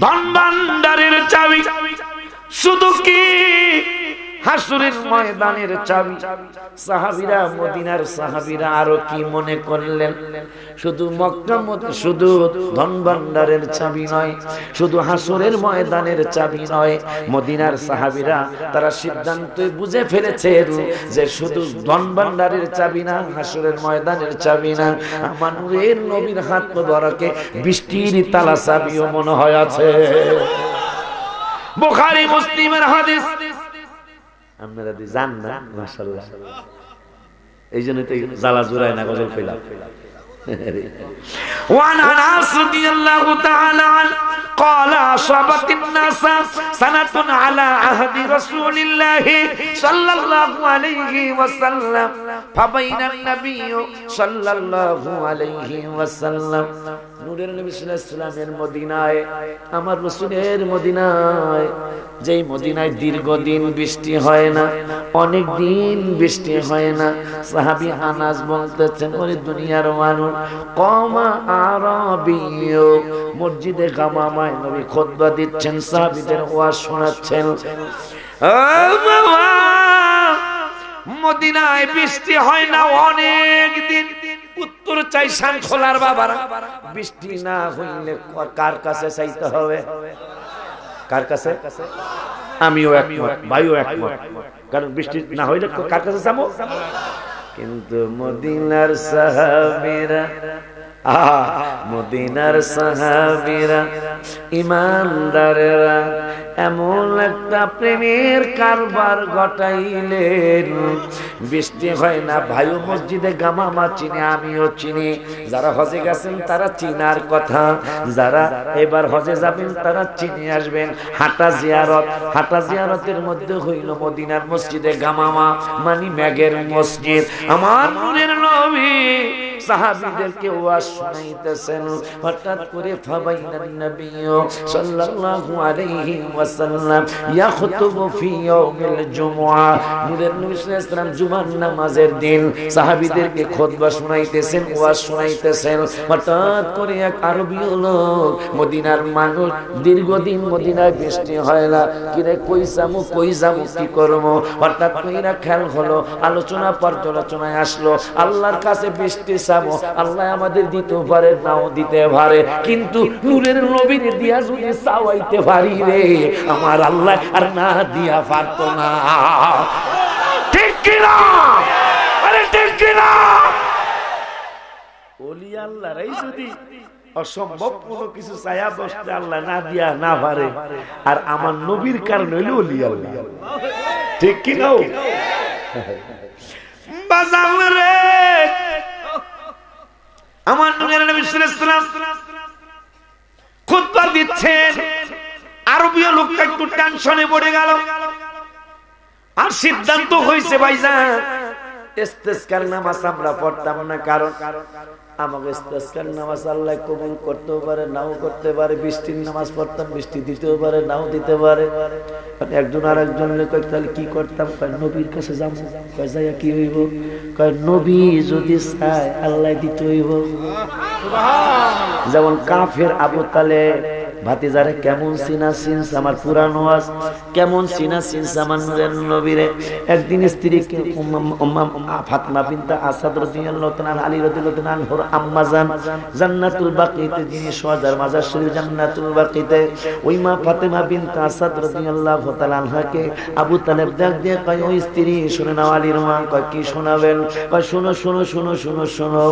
ধন ভান্ডারের চাবি, শুধু কি হাসরের ময়দানের চাবি। সাহাবীরা মদিনার সাহাবীরা আরো কি মনে করলেন, শুধু মক্কা শুধু ধন ভান্ডারের চাবি নয়, শুধু হাসরের ময়দানের চাবি নয়। মদিনার সাহাবীরা তারা সিদ্ধান্ত বুঝে ফেলেছে যে শুধু ধন ভান্ডারের চাবি না, হাসরের ময়দানের চাবি না, আমার নূরের নবীর হাত মোবারকে বৃষ্টির তালা চাবিও মনে হয় আছে। বুখারী মুসলিমের হাদিস। আপনারা জান না মাশাআল্লাহ, এই জন্য তো জ্বালা জুড়ায় না গজল পেলাম। وعن انس رضي الله تعالى عنه قال اصابت الناس سنة على عهد رسول الله صلى الله عليه وسلم فبين النبي صلى الله عليه وسلم নূরের নবী সাল্লাল্লাহু আলাইহি ওয়াসাল্লামের মদিনায়, আমার রাসূলের মদিনায়, যেই মদিনায় দীর্ঘদিন বৃষ্টি হয় না, অনেক দিন বৃষ্টি হয় না। সাহাবী আনাস বলতেছেন, ওরে দুনিয়ার মানুষ, কমা আরবিয়্য, মসজিদে গামামায় নবী খুতবা দিচ্ছেন, সাহাবীদের ওয়াজ শোনাচ্ছেন। মদিনায় বৃষ্টি হয় না অনেক দিন। উত্তর চাই শান খোলার বাবারা, বৃষ্টি না হইলে কার কাছে চাইতে হবে? কার কাছে? আমিও একমত, ভাইও একমত, কারণ বৃষ্টি না হইলে কার কাছে যাবো? কিন্তু মদিনার সাহাবীরা, মদিনার সাহাবীরা ইমানদারেরা এমন একটা প্রেমের কারবার ঘটাইলেন, বৃষ্টি হয় না। ভাইও মসজিদে গামামা চিনে, আমিও চিনি। যারা হজে গেছেন তারা চিনার কথা, যারা এবার হজে যাবেন তারা চিনে আসবেন। হাঁটা জিয়ারত, হাঁটা জিয়ারতের মধ্যে হইল মদিনার মসজিদে গামামা, মানে মেঘের মসজিদ। আমার নূরের নবী সাহাবীদেরকে ওয়াজ শোনাইতেছেন। হঠাৎ করে ফাবাইনান নবী সাল্লাল্লাহু আলাইহি ওয়াসাল্লাম ইয়াখতুবু ফি ইয়াউমিল জুমআ, নূরের নবী সাল্লাল্লাহু আলাইহি ওয়াসাল্লাম জুমার নামাজের দিন সাহাবীদেরকে খুতবা শোনাইতেছেন, ওয়াজ শোনাইতেছেন। হঠাৎ করে এক আরবী লোক, মদিনার মানুষ, দীর্ঘদিন মদিনায় বৃষ্টি হয় না, কিরে কই যামু কি করব, হঠাৎ কইরা খেয়াল হলো, আলোচনা পর্যালোচনায় আসলো, আল্লাহর কাছে বৃষ্টি চাবো, আল্লাহ আমাদের দিতে পারে, নাও দিতে পারে, কিন্তু নূরের নবীর দিয়া যদি চাওয়াইতে পারি রে, আমার আল্লাহ আর না দিয়া পারতো না। ঠিক কিনা? আরে ঠিক কিনা? ওলি আল্লাহরাই যদি অসম্ভব কোনো কিছু চায়া বসতে আল্লাহ না দিয়া না পারে, আর আমার নবীর কারণ হইল ওলি আল্লাহ। ঠিক কি নাও? বাজার রে আমার নবীর নবী সাল্লাল্লাহু আলাইহি ওয়াসাল্লাম খুতবা দিচ্ছেন, আরবীয় লোকটা একটু টেনশনে পড়ে গেল, আর সিদ্ধান্ত হয়েছে ভাইজান ইস্তেসকার নামাজ আমরা পড়তাম না, কারণ আমাকে ইস্তেসকার নামাজ আল্লাহ কবুল করতেও পারে, নাও করতে পারে। বৃষ্টির নামাজ পড়তাম, বৃষ্টি দিতেও পারে, নাও দিতে পারে। একজন আর একজন কয় তাহলে কি করতাম? কয় নবীর কাছে যাবো। কয় যাইয়া কি হইব? কয় নবী যদি চায় আল্লাহ দিতে হইব। যেমন কাফের আবু তালেব ভাতিজারে কেমন সিনা সিনস আমার পুরানো আজ, কেমন সিনা সিনস আমার নবীরে। একদিন স্ত্রীকে ফাতিমা বিনত আসাদ রাদিয়াল্লাহু তাআলা আলী রাদিয়াল্লাহু তাআলা আনহুর আম্মা জান জান্নাতুল বাকিতে, যিনি সোয়াদার মাজার শরীফ জান্নাতুল বাকিতে, ওই মা ফাতিমা বিনত আসাদ রাদিয়াল্লাহু তাআলা আনহাকে আবু তালেব ডাক দিয়ে কয়, ওই স্ত্রী শুনে নাও আলীর মা। কয় কি শোনাবেন? কয় শোনো শোনো শোনো শোনো শোনো,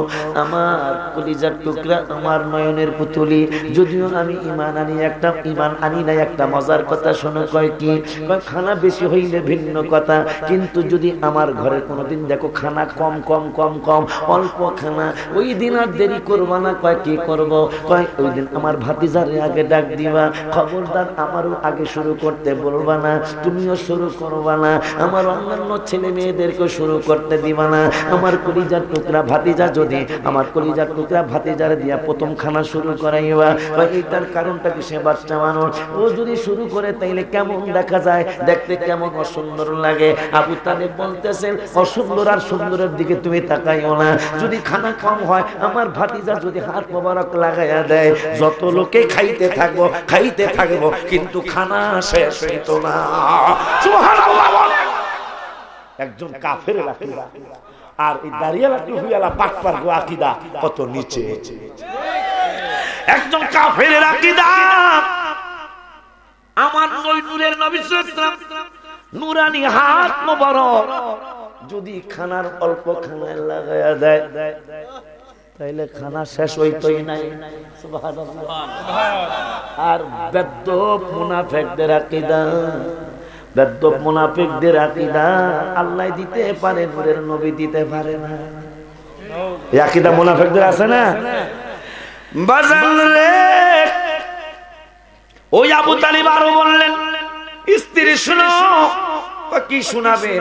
আমার কলিজার টুকরা, আমার নয়নের পুতুলি, যদিও আমি ঈমান আনি, একটা ঈমান আনি না, একটা মজার কথা শোনো। কয় কি? কয় খানা বেশি হইলে ভিন্ন কথা, কিন্তু যদি আমার ঘরে কোনোদিন দেখো খানা কম কম কম কম, অল্প খানা, ওই দিন আর দেরি করবা না। কয় কি করব? কয় ওই দিন আমার ভাতিজারে আগে ডাক দিবা, খবরদার আমারও আগে শুরু করতে বলবা না, তুমিও শুরু করবা না, আমার অন্যান্য ছেলে মেয়েদেরকে শুরু করতে দিবা না। আমার কলিজার টুকরা ভাতিজা যদি, আমার কলিজার টুকরা ভাতিজারে দিয়া প্রথম খানা শুরু করাইবা। কয় এইটার কারণটা কি? সে বাচ্চা মানুষ, ও যদি শুরু করে তাইলে কেমন দেখা যায়, দেখতে কেমন অসুন্দর লাগে। আবু তালেব বলতেছেন, অসুন্দর আর সুন্দরের দিকে তুমি তাকাইও না। যদি খানা কম হয়, আমার ভাতিজা যদি হাত মোবারক লাগাইয়া দেয়, যত লোকে খাইতে থাকবো খাইতে থাকবো, কিন্তু খানা শেষ হইত না। সুবহানাল্লাহ বলেন। একজন কাফের আকীদা, আর এই দাঁড়িয়ালা টুপিওয়ালা পাটপার আকীদা কত নিচে। একজন কাফের আকীদা, আমার নূরের নবী সাল্লাল্লাহু আলাইহি ওয়াসাল্লাম নূরানি হাত মোবারক যদি খানার অল্প খানায় লাগায়া দেয়, তাইলে খানা শেষ হইতই নাই। সুবহানাল্লাহ। আর বেদ্দপ মুনাফিকদের আকীদা, বেদ্দপ মুনাফিকদের আকীদা, আল্লাহ দিতে পারে, নূরের নবী দিতে পারে না। এই আকীদা মুনাফিকদের আছে না? বাজান রে, ওই আবু তালিব আরো বললেন, স্ত্রী শুনো। কি শোনাবে?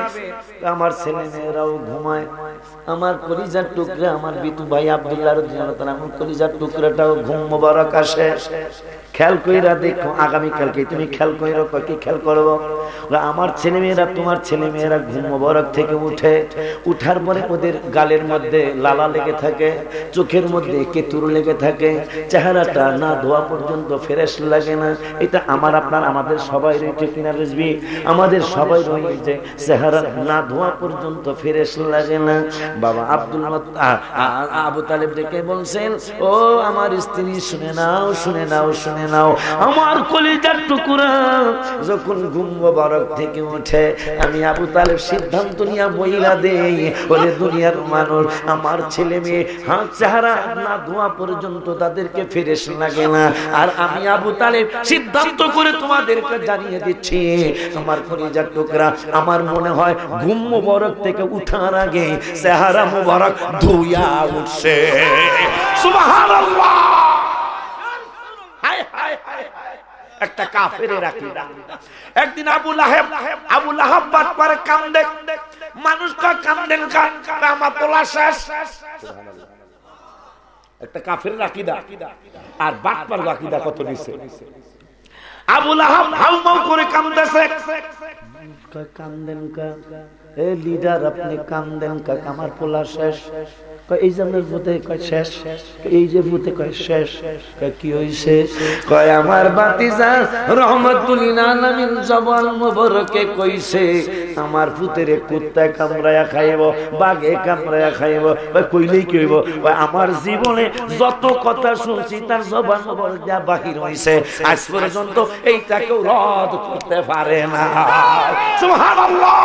আমার ছেলে মেয়েরাও ঘুমায়, আমার কলিজার টুকরা, আমার বিতু ভাই আব্দুল্লাহ রাদিয়াল্লাহু তাআলা আমার কলিজার টুকরাটাও ঘুম মোবারক আসে। খেয়াল কইরা দেখো, আগামী কালকে তুমি খেয়াল কইরো। কি খেয়াল করবো? আমার ছেলে মেয়েরা, তোমার ছেলে মেয়েরা ঘুম মোবারক থেকে উঠে, উঠার পরে ওদের গালের মধ্যে লালা লেগে থাকে, চোখের মধ্যে কেতুর লেগে থাকে, চেহারাটা না ধোয়া পর্যন্ত ফ্রেশ লাগে না। এটা আমার আপনার আমাদের সবাই রয়েছে কিনা রেজবি, আমাদের সবাই রয়েছে, চেহারা না ধোয়া পর্যন্ত ফ্রেশ লাগে না। বাবা আবু তালেব ডেকে বলছেন, ও আমার স্ত্রী শুনে নাও শুনে নাও শুনে নাও, আমার কলিজার টুকরা যখন ঘুম মোবারক থেকে উঠে, আমি আবু তালেব সিদ্ধান্ত নিয়ে বইলা দেই, বলে দুনিয়ার মানুষ, আমার ছেলে মেয়ে হাত চেহারা না ধোয়া পর্যন্ত তাদেরকে ফ্রেশ লাগে না। আর আমি আবু তালেব সিদ্ধান্ত করে তোমাদেরকে জানিয়ে দিচ্ছি, আমার কলিজার টুকরা, আমার মনে হয় ঘুম মোবারক থেকে উঠার আগে চেহারা মোবারক ধুইয়া উঠছে। সুবহানাল্লাহ। একটা কাফেরের আকীদা। একদিন আবু লাহাব বাটপারে কান্দে, মানুষ কয় কান্দেন কান, আমার পোলা শেষ। সুবহানাল্লাহ। একটা কাফেরের আকীদা, আর বাটপার আকীদা কত নিচে। আবু লাহাব হাউমাউ করে কান্দেছে, কান্দেন কা, এ লিডার আপনি কান্দেন কা, আমার পোলা শেষ। এই যে আপনার ভূতে কয় শেষ, এই যে ভূতে কয় শেষ, কি হইছে? কয় আমার ভাতিজা রহমাতুল আলামিন জবান মোবারকে কইছে আমার ভূতেরে কুত্তা কামড়ায়া খাইব, বাঘে কামড়ায়া খাইব। কইলেই কি হইব? আমার জীবনে যত কথা শুনছি তার জবান মোবারক যা বাহির হইছে আজ পর্যন্ত এইটাকেও রদ করতে পারে না। সুবহানাল্লাহ।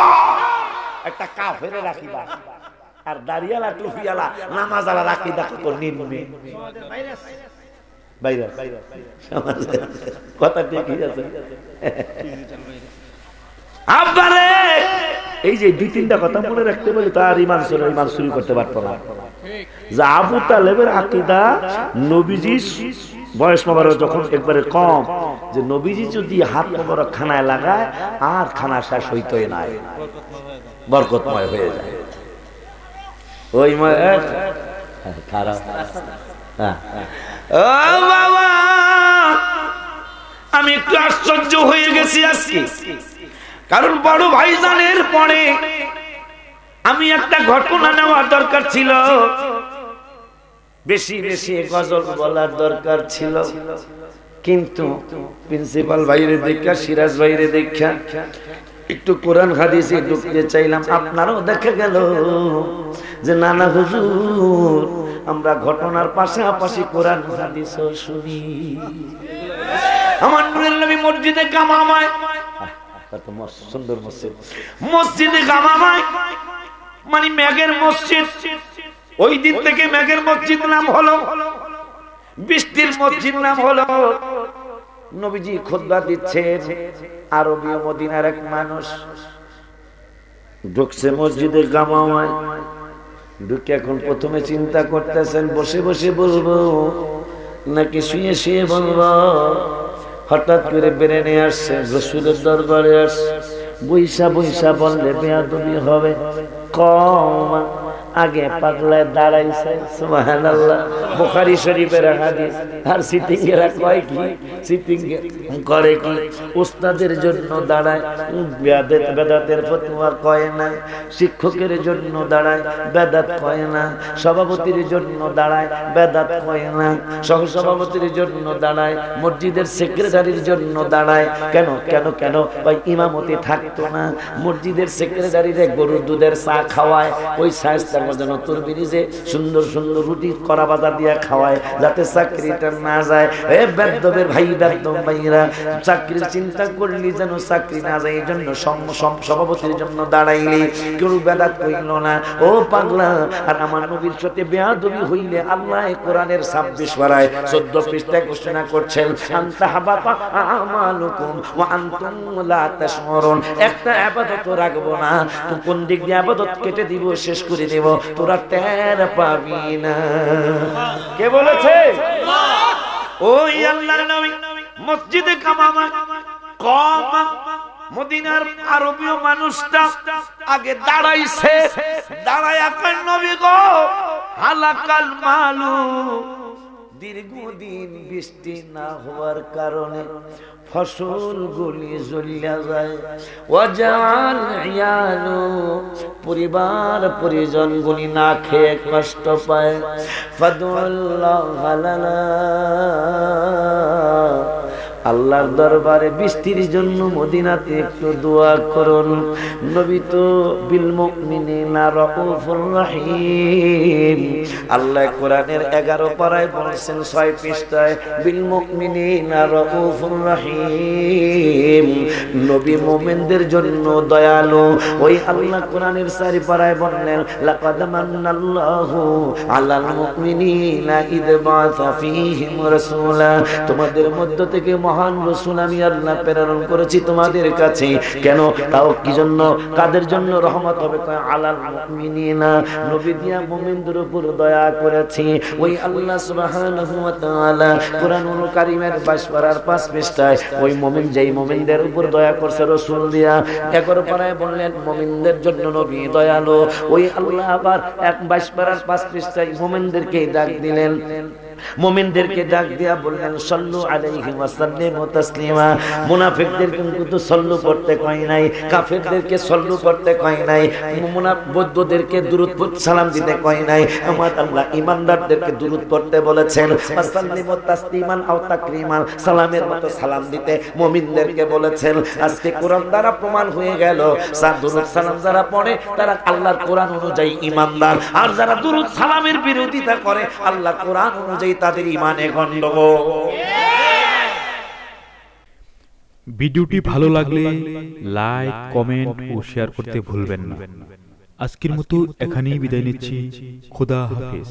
একটা কাফেরে রাখিবা আর দাড়িয়ালা টুপিয়ালা নামাজালা রাখিবা কত নিম্নে বাইরে কথা ঠিকই আছে। আব্বারে এই যে দুই তিনটা কথা মনে রাখতে বলি তার ইমান চুরি করতে পারতো না। যে আবু তালেবের আকীদা নবীজি বয়স মোবারক যখন একবারে কম, যে নবীজি যদি হাত মোবারক খানায় লাগায় আর খানা শেষ হইতই নাই, বরকতময় হয়ে যায়। ওই খারাপ বাবা আমি একটু আশ্চর্য হয়ে গেছি আজকে, কারণ বড় ভাইজানের পরে আমি একটা ঘটনা নেওয়ার দরকার ছিল, বেশি বেশি গজল বলার দরকার ছিল, কিন্তু প্রিন্সিপাল ভাইরে দেখা, সিরাজ ভাইরে দেখা একটু কোরআন হাদিসে ঢুকতে চাইলাম। আপনারও দেখা গেল যে নানা হুজুর আমরা ঘটনার পাশাপাশি কোরআন হাদিসও শুনি। আমার নূরের নবী মসজিদে গামামায়, সুন্দর মসজিদ, মসজিদে গামামায় মানে মেঘের মসজিদ, ওই দিন থেকে মেঘের মসজিদ নাম হলো, বৃষ্টির মসজিদ নাম হলো। নবীজি খুতবা দিচ্ছেন, আরবী মদিনার এক মানুষ ঢুকছে মসজিদে গামামায়, ঢুকে এখন প্রথমে চিন্তা করতেছেন বসে বসে বলবো নাকি শুয়ে শুয়ে বলবো। হঠাৎ করে ব্রেনে আসছে রাসূলের দরবারে আসছে, বৈশা বৈশা বললে বেয়াদবি হবে, কম আগে পাগলায় দাঁড়াইছে। সুবহানাল্লাহ। বুখারী শরীফের হাদিস। আর সিটিং এরা কয় কি? সিটিং করে কি? উস্তাদের জন্য দাঁড়ায়, বেদাতের ফতোয়া কয় না। শিক্ষকের জন্য দাঁড়ায়, বেদাত কয় না। সভাপতির জন্য দাঁড়ায়, বেদাত কয় না। সহসভাপতির জন্য দাঁড়ায়, মসজিদের সেক্রেটারির জন্য দাঁড়ায়। কেন কেন কেন? ওই ইমামতি থাকতো না, মসজিদের সেক্রেটারিরে গরুর দুধের চা খাওয়ায়, ওই শায়েস্তার যেন তুরবিরিজে সুন্দর সুন্দর রুটি করা বাজার দিয়া খাওয়ায়, যাতে চাকরিটা না যায়। এ বেদবের ভাই, বেদব ভাইরা, চাকরির চিন্তা করলি যেন চাকরি না যায়, এই জন্য সভাপতির জন্য দাঁড়াইলি, কেউ বেদাত কইল না। ও পাগলা, আর আমার নবীর সাথে বেয়াদবি হইলে আল্লাহ কোরআনের 26 পারায় 14 পৃষ্ঠায় ঘোষণা করছেন, আনতা হাবাতা আমালুকুম ওয়া আনতুম লা তাশউরুন। একটা ইবাদত রাখবো না, কোন দিক দিয়ে ইবাদত কেটে দিব, শেষ করে দেব, তোরা টের পাবি না। কে বলেছে? ওই আল্লাহর নবী মসজিদে গামামা কম মদিনার আরবীয় মানুষটা আগে দাঁড়াইছে, দাঁড়ায়া কয় নবী গো হালাকাল মালু, দীর্ঘদিন বৃষ্টি না হওয়ার কারণে ফসল গুলি জ্বলিয়া যায়, ওয়াজাল ইয়ালু, পরিবার পরিজন গুলি না খেয়ে কষ্ট পায়। ফাদুল্লাহ লানা, আল্লাহর দরবারে বৃষ্টির জন্য মদিনাতে একটু দোয়া করুন। নবী তো বিল মুমিনিনা রাউফুর রহিম। আল্লাহ কোরআনের 11 পারায় বলেছেন 6 পৃষ্ঠায়, বিল মুমিনিনা রাউফুর রহিম। নবী মুমিনদের জন্য দয়ালু। ওই আল্লাহ কোরআনের 4 পারায় বললেন, লাকাদ মান্নাল্লাহু আলাল মুমিনিনা ইদ বা'থা ফীহিম রাসূলা। তোমাদের মধ্য থেকে মহান রাসূল আমি আল্লাহ প্রেরণ করেছি তোমাদের কাছে। কেন? তাও কি জন্য? কাদের জন্য রহমত হবে? আলাল মুমিনিনা, নবী দিয়া মুমিনদের উপর দয়া করেছি। ওই আল্লাহ সুবহানাহু ওয়া তাআলা কুরআনুল কারীমের 22 পারার 5 পৃষ্ঠায় ওই মুমিন, যেই মুমিনদের উপর দয়া করছে রাসূল দিয়া, 11 পারায় বললেন মুমিনদের জন্য নবী দয়ালু। ওই আল্লাহ আবার 22 পারার 5 পৃষ্ঠায় মুমিনদেরকে ডাক দিলেন, মুমিনদেরকে ডাক দিয়া বললেন সাল্লু আলাইহি ওয়া সাল্লিমু তাসলিমা। মুনাফিকদেরকে কিন্তু সাল্লু পড়তে কয় নাই, কাফেরদেরকে সাল্লু পড়তে কয় নাই, বৌদ্ধদেরকে দুরূদ সালাম দিতে কয় নাই। আমার আল্লাহ ইমানদারদেরকে দুরূদ পড়তে বলেছেন, সাল্লিমু তাসলিমান আও তাকরিমান, সালামের মতো সালাম দিতে মুমিনদেরকে বলেছেন। আজকে কোরআন দ্বারা প্রমাণ হয়ে গেল দুরূদ সালাম যারা পড়ে তারা আল্লাহর কোরআন অনুযায়ী ইমানদার, আর যারা দুরূদ সালামের বিরোধিতা করে আল্লাহ কোরআন অনুযায়ী তাদের ঈমানে গন্ডগোল। ভিডিওটি ভালো লাগলে লাইক, কমেন্ট ও শেয়ার করতে ভুলবেন না। আজকের মতো এখানেই বিদায় নিচ্ছি। খোদা হাফেজ।